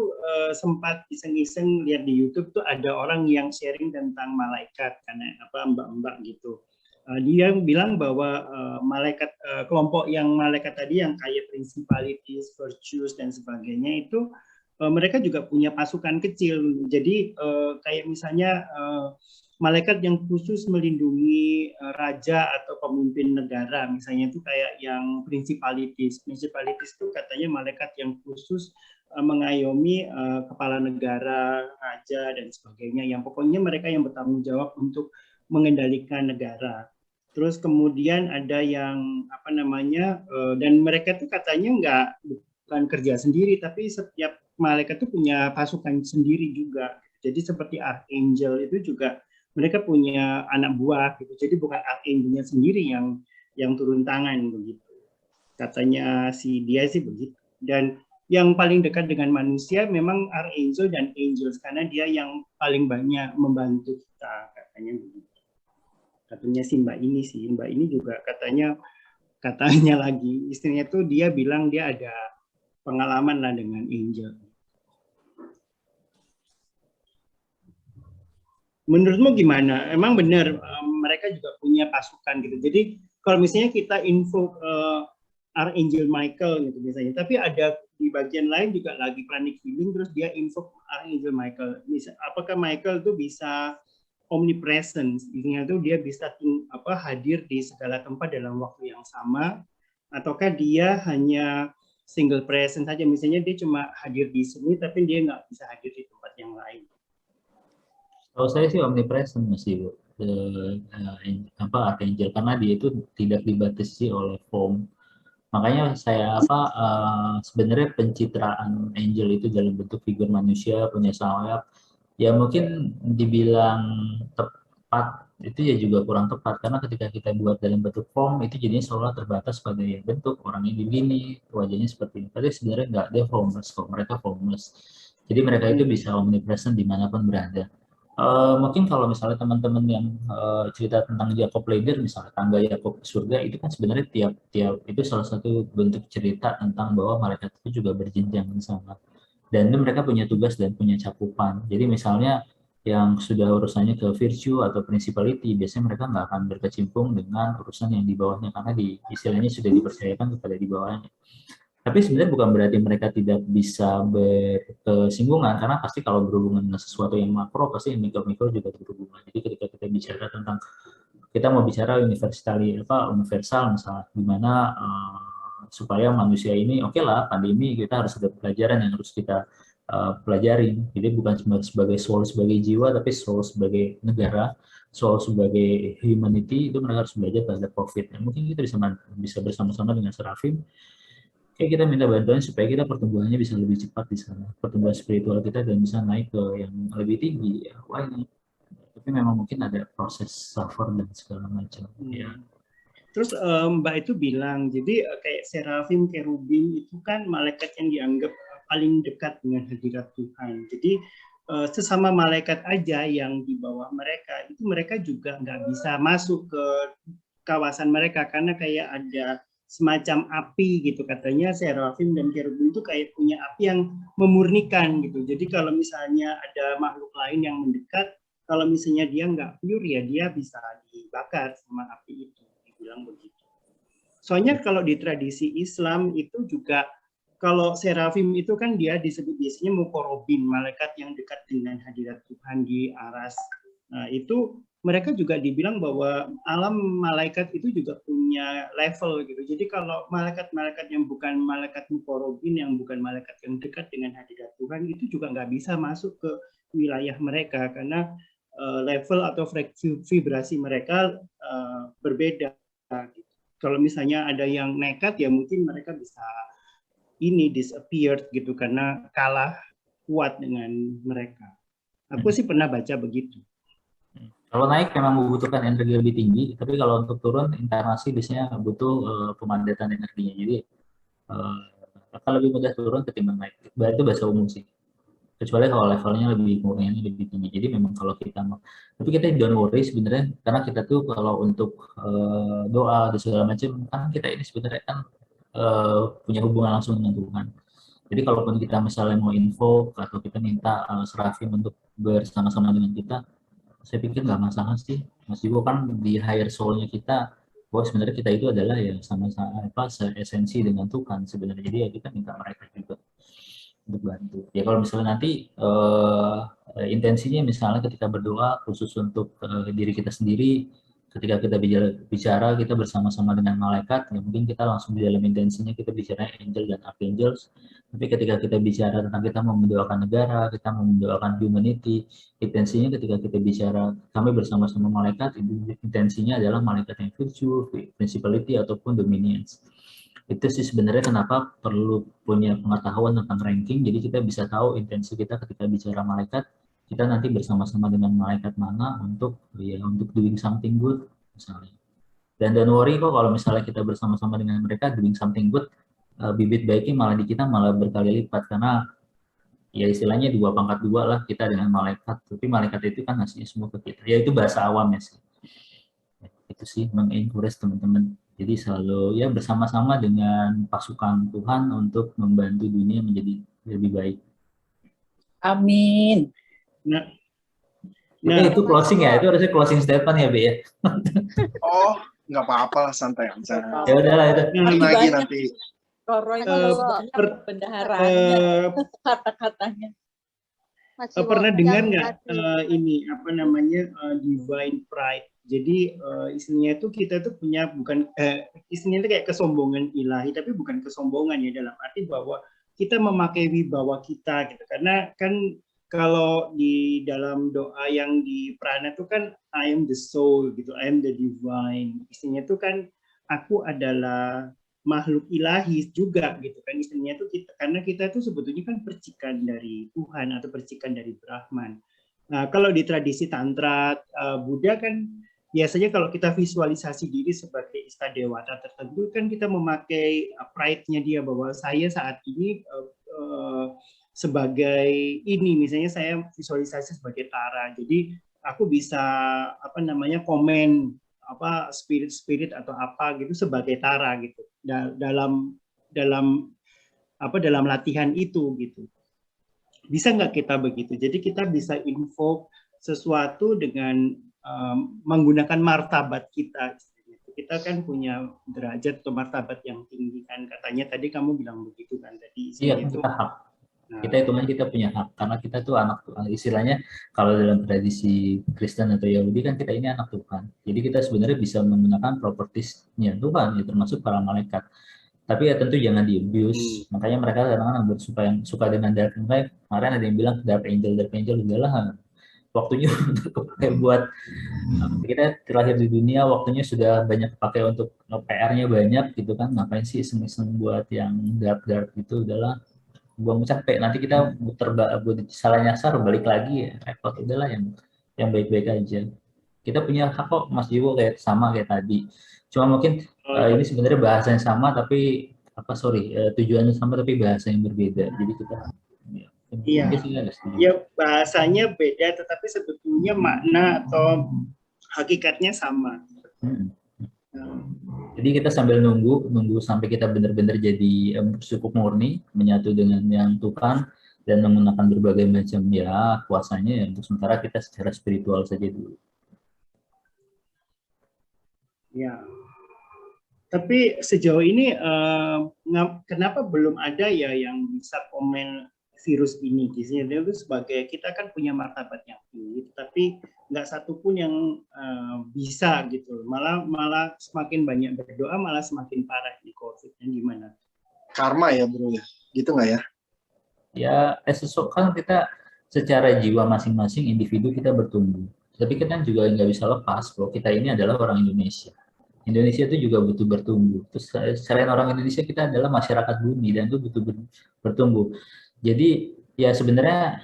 sempat iseng-iseng lihat di YouTube tuh ada orang yang sharing tentang malaikat karena apa mbak-mbak gitu. Dia bilang bahwa malaikat kelompok yang malaikat tadi yang kayak principalities, virtues dan sebagainya itu mereka juga punya pasukan kecil. Jadi kayak misalnya malaikat yang khusus melindungi raja atau pemimpin negara, misalnya itu kayak yang principalities. Principalities itu katanya malaikat yang khusus mengayomi kepala negara, raja dan sebagainya. Yang pokoknya mereka yang bertanggung jawab untuk mengendalikan negara. Terus kemudian ada yang apa namanya dan mereka tuh katanya bukan kerja sendiri tapi setiap malaikat tuh punya pasukan sendiri juga. Jadi seperti archangel itu juga mereka punya anak buah gitu. Jadi bukan archangelnya sendiri yang turun tangan begitu. Katanya si dia sih begitu. Dan yang paling dekat dengan manusia memang archangel dan angels karena dia yang paling banyak membantu kita katanya begitu. Katanya si mbak ini juga katanya lagi istrinya tuh dia bilang dia ada pengalaman lah dengan angel. Menurutmu gimana? Emang benar mereka juga punya pasukan gitu. Jadi kalau misalnya kita info Archangel Michael gitu misalnya, tapi ada di bagian lain juga lagi pranic healing terus dia info Archangel Michael. Apakah Michael tuh bisa omnipresence, intinya tuh dia bisa hadir di segala tempat dalam waktu yang sama, ataukah dia hanya single presence saja, misalnya dia cuma hadir di sini tapi dia nggak bisa hadir di tempat yang lain.
Kalau saya sih omnipresent masih Bu. Archangel, karena dia itu tidak dibatasi oleh form. Makanya saya sebenarnya pencitraan angel itu dalam bentuk figur manusia punya sayap, ya mungkin dibilang tepat itu ya juga kurang tepat, karena ketika kita buat dalam bentuk form itu jadinya seolah terbatas pada ya bentuk orangnya begini, wajahnya seperti ini. Tapi sebenarnya nggak, dia formless kok, mereka formless. Jadi mereka itu bisa omnipresent dimanapun berada. Mungkin kalau misalnya teman-teman yang cerita tentang Jacob Ladder, misalnya tangga Yakob ke surga, itu kan sebenarnya tiap itu salah satu bentuk cerita tentang bahwa malaikat itu juga berjenjang sama, dan itu mereka punya tugas dan punya cakupan. Jadi misalnya yang sudah urusannya ke virtue atau principality, biasanya mereka nggak akan berkecimpung dengan urusan yang di bawahnya, karena istilahnya sudah dipercayakan kepada di bawahnya. Tapi sebenarnya bukan berarti mereka tidak bisa bersinggungan, karena pasti kalau berhubungan dengan sesuatu yang makro, pasti yang mikro-mikro juga berhubungan. Jadi ketika kita bicara tentang, kita mau bicara universal misalnya, gimana supaya manusia ini, oke lah, pandemi kita harus ada pelajaran yang harus kita pelajarin. Jadi bukan cuma sebagai soul, sebagai jiwa, tapi soul sebagai negara, soul sebagai humanity, itu mereka harus belajar terhadap COVID. Dan mungkin kita bisa bersama-sama dengan Serafim, kita minta bantuan supaya kita pertumbuhannya bisa lebih cepat di sana, pertumbuhan spiritual kita, dan bisa naik ke yang lebih tinggi. Ya, why not? Tapi memang mungkin ada proses suffer dan segala macam. Ya.
Terus Mbak itu bilang, jadi kayak Serafim, Kerubim itu kan malaikat yang dianggap paling dekat dengan hadirat Tuhan. Jadi sesama malaikat aja yang di bawah mereka, itu mereka juga nggak bisa masuk ke kawasan mereka, karena kayak ada semacam api gitu, katanya Serafim dan Kerubim itu kayak punya api yang memurnikan gitu. Jadi kalau misalnya ada makhluk lain yang mendekat, kalau misalnya dia nggak pure, ya dia bisa dibakar sama api itu, dibilang begitu. Soalnya kalau di tradisi Islam itu juga, kalau Serafim itu kan dia disebut biasanya mukorobin, malaikat yang dekat dengan hadirat Tuhan di aras. Nah, itu mereka juga dibilang bahwa alam malaikat itu juga punya level gitu. Jadi kalau malaikat-malaikat yang bukan malaikat mukorobin, yang bukan malaikat yang dekat dengan hadirat Tuhan, itu juga nggak bisa masuk ke wilayah mereka, karena level atau vibrasi mereka berbeda. Gitu. Kalau misalnya ada yang nekat, ya mungkin mereka bisa disappeared gitu, karena kalah kuat dengan mereka. Aku sih pernah baca begitu.
Kalau naik memang membutuhkan energi lebih tinggi, tapi kalau untuk turun inkarnasi biasanya butuh pemadatan energinya. Jadi akan lebih mudah turun ketimbang naik. Itu bahasa umum sih. Kecuali kalau levelnya murniannya lebih tinggi. Jadi memang kalau kita mau, tapi kita don't worry sebenarnya, karena kita tuh kalau untuk doa dan segala macam, kan kita ini sebenarnya kan punya hubungan langsung dengan Tuhan. Jadi kalaupun kita misalnya mau info atau kita minta Serafim untuk bersama-sama dengan kita, saya pikir nggak masalah sih. Mas Iwo kan di higher soul-nya kita, bahwa sebenarnya kita itu adalah yang sama-sama esensi dengan Tuhan sebenarnya. Jadi ya kita minta mereka juga untuk bantu. Ya kalau misalnya nanti intensinya misalnya ketika berdoa khusus untuk diri kita sendiri, ketika kita bicara kita bersama-sama dengan malaikat, ya mungkin kita langsung di dalam intensinya kita bicara angel dan archangels. Tapi ketika kita bicara tentang kita mau mendoakan negara, kita mau mendoakan humanity, intensinya ketika kita bicara kami bersama-sama malaikat, intensinya adalah malaikat yang virtue, principality ataupun dominions. Itu sih sebenarnya kenapa perlu punya pengetahuan tentang ranking, jadi kita bisa tahu intensi kita ketika bicara malaikat, kita nanti bersama-sama dengan malaikat mana untuk doing something good misalnya. Dan don't worry kok kalau misalnya kita bersama-sama dengan mereka doing something good, bibit baiknya malah di kita malah berkali lipat, karena ya istilahnya 2 pangkat 2 lah kita dengan malaikat, tapi malaikat itu kan ngasihnya semua ke kita. Ya itu bahasa awamnya sih. Itu sih mengencourage teman-teman. Jadi selalu ya bersama-sama dengan pasukan Tuhan untuk membantu dunia menjadi lebih baik.
Amin.
Nah,
itu closing ya, itu harusnya closing statement ya, Be ya.
Oh, nggak apa-apa lah, santai aja.
Ya udahlah itu.
Lagi nanti.
Koroy bendaharanya, kata-katanya.
Pernah dengar nggak ini apa namanya divine pride? Jadi istilahnya itu kita tuh punya bukan istilahnya itu kayak kesombongan ilahi, tapi bukan kesombongan ya, dalam arti bahwa kita memakai wibawa kita gitu. Karena kan kalau di dalam doa yang di Prana itu kan I am the soul gitu, I am the divine. Istilahnya itu kan aku adalah makhluk ilahi juga gitu kan, istilahnya itu kita, karena kita itu sebetulnya kan percikan dari Tuhan atau percikan dari Brahman. Nah, kalau di tradisi Tantra Buddha kan biasanya kalau kita visualisasi diri sebagai istadewata tertentu kan kita memakai pride-nya dia bahwa saya saat ini sebagai ini, misalnya saya visualisasi sebagai Tara, jadi aku bisa apa namanya komen apa spirit atau apa gitu sebagai Tara gitu dalam latihan itu gitu. Bisa nggak kita begitu? Jadi kita bisa invoke sesuatu dengan menggunakan martabat kita. Kita kan punya derajat atau martabat yang tinggi kan, katanya tadi kamu bilang begitu kan tadi.
Iya,
itu
kita hak. Kita hitungan kita punya hak karena kita tuh anak, istilahnya kalau dalam tradisi Kristen atau Yahudi kan kita ini anak Tuhan. Jadi kita sebenarnya bisa menggunakan propertiesnya Tuhan, ya termasuk para malaikat. Tapi ya tentu jangan di-abuse. Makanya mereka kadang-kadang suka dengan dark angel. Kemarin ada yang bilang dark angel udahlah. Waktunya untuk kepakai buat kita terlahir di dunia, waktunya sudah banyak pakai untuk PR-nya banyak gitu kan. Ngapain sih iseng-iseng buat yang dark gitu, udahlah. Buang capek, nanti kita salah nyasar balik lagi ya, repot. Udahlah yang baik-baik aja. Kita punya hak kok Mas Jiwo, kayak sama kayak tadi, cuma mungkin ini sebenarnya bahasanya sama tapi tujuannya sama tapi bahasa yang berbeda, jadi kita
ya bahasanya beda tetapi sebetulnya makna atau hakikatnya sama.
Jadi kita sambil nunggu sampai kita benar-benar jadi cukup murni, menyatu dengan yang Tuhan dan menggunakan berbagai macam ya kuasanya ya, untuk sementara kita secara spiritual saja dulu.
Ya. Tapi sejauh ini kenapa belum ada ya yang bisa komen virus ini? Kisahnya itu sebagai kita kan punya martabat yang tinggi, tapi nggak satupun yang bisa gitu. Malah semakin banyak berdoa malah semakin parah di COVID-nya. Gimana?
Karma ya bro ya, gitu nggak ya?
Ya, kan kita secara jiwa masing-masing individu kita bertumbuh. Tapi kita juga nggak bisa lepas bahwa kita ini adalah orang Indonesia. Indonesia itu juga butuh bertumbuh. Terus selain orang Indonesia, kita adalah masyarakat bumi dan itu butuh bertumbuh. Jadi ya sebenarnya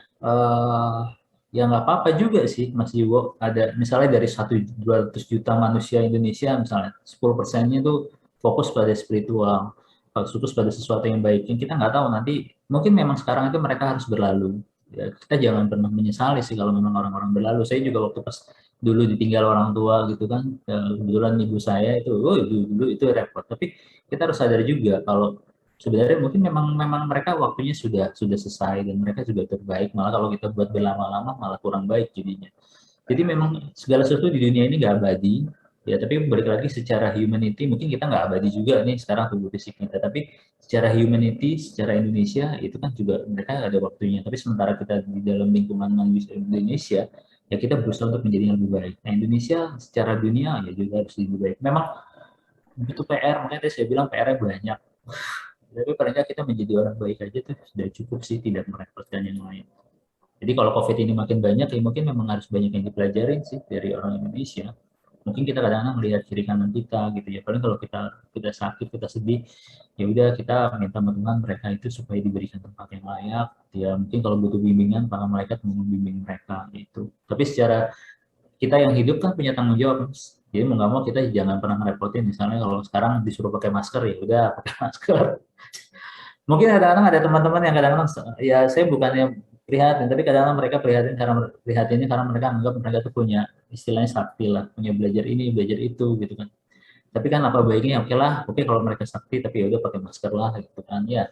ya nggak apa-apa juga sih Mas Jiwo. Ada misalnya dari 200 juta manusia Indonesia, misalnya 10%-nya itu fokus pada spiritual, fokus pada sesuatu yang baik. Yang kita nggak tahu nanti, mungkin memang sekarang itu mereka harus berlalu. Ya, kita jangan pernah menyesali sih kalau memang orang-orang berlalu. Saya juga waktu pas dulu ditinggal orang tua gitu kan, kebetulan ibu saya itu, dulu itu repot. Tapi kita harus sadar juga kalau sebenarnya mungkin memang mereka waktunya sudah selesai dan mereka juga terbaik. Malah kalau kita buat berlama-lama malah kurang baik jadinya. Jadi memang segala sesuatu di dunia ini nggak abadi. Ya, tapi balik lagi secara humanity mungkin kita nggak abadi juga nih sekarang tubuh fisik kita. Tapi secara humanity, secara Indonesia itu kan juga mereka ada waktunya. Tapi sementara kita di dalam lingkungan manusia Indonesia, ya kita berusaha untuk menjadi yang lebih baik. Nah, Indonesia secara dunia ya juga harus lebih baik. Memang butuh PR, makanya tadi saya bilang PR-nya banyak. Tapi paling nggak kita menjadi orang baik aja tuh sudah cukup sih, tidak merepotkan yang lain. Jadi kalau COVID ini makin banyak, ya mungkin memang harus banyak yang dipelajarin sih dari orang Indonesia. Mungkin kita kadang-kadang melihat kiri kanan kita gitu ya. Paling kalau kita sakit, kita sedih, ya udah kita minta Tuhan mereka itu supaya diberikan tempat yang layak. Ya mungkin kalau butuh bimbingan, para malaikat membimbing mereka gitu. Tapi secara kita yang hidup kan punya tanggung jawab. Jadi mau nggak mau kita jangan pernah ngerepotin. Misalnya kalau sekarang disuruh pakai masker, ya udah pakai masker. Mungkin kadang-kadang ada teman-teman yang kadang-kadang, ya saya bukannya prihatin, tapi kadang-kadang mereka prihatinnya karena mereka anggap mereka tuh punya istilahnya sakti lah, punya belajar ini, belajar itu gitu kan. Tapi kan apa baiknya, oke kalau mereka sakti, tapi ya udah pakai masker lah gitu kan ya,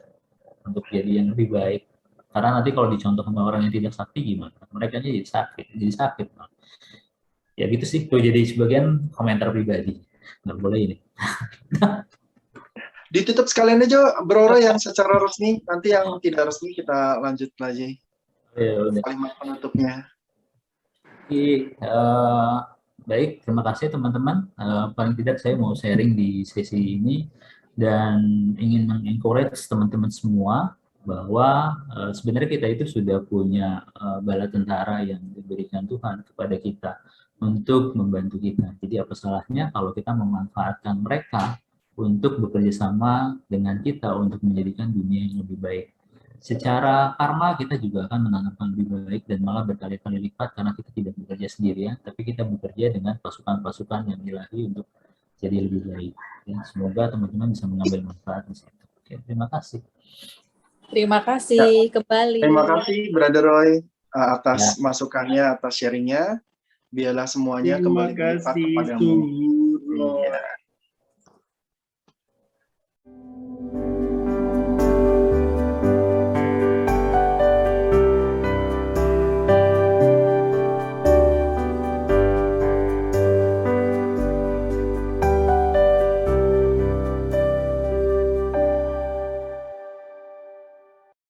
untuk jadi yang lebih baik. Karena nanti kalau dicontoh sama orang yang tidak sakti gimana? Mereka jadi sakit. Ya gitu sih, tuh jadi sebagian komentar pribadi. Nggak boleh ini.
Ditutup sekalian aja Bro yang secara resmi, nanti yang tidak resmi kita lanjut lagi.
Ya,
kalimat penutupnya.
Baik, terima kasih teman-teman. Paling tidak saya mau sharing di sesi ini dan ingin mengencourage teman-teman semua bahwa sebenarnya kita itu sudah punya bala tentara yang diberikan Tuhan kepada kita untuk membantu kita. Jadi apa salahnya kalau kita memanfaatkan mereka untuk bekerja sama dengan kita untuk menjadikan dunia yang lebih baik. Secara karma kita juga akan menanamkan lebih baik dan malah berkali-kali lipat karena kita tidak bekerja sendirian, tapi kita bekerja dengan pasukan-pasukan yang ilahi untuk jadi lebih baik. Ya, semoga teman-teman bisa mengambil manfaat di situ. Oke, terima kasih.
Terima kasih kembali.
Terima kasih Brother Roy atas masukannya, atas sharingnya. Biarlah semuanya kembali lipat kepadamu. Iya.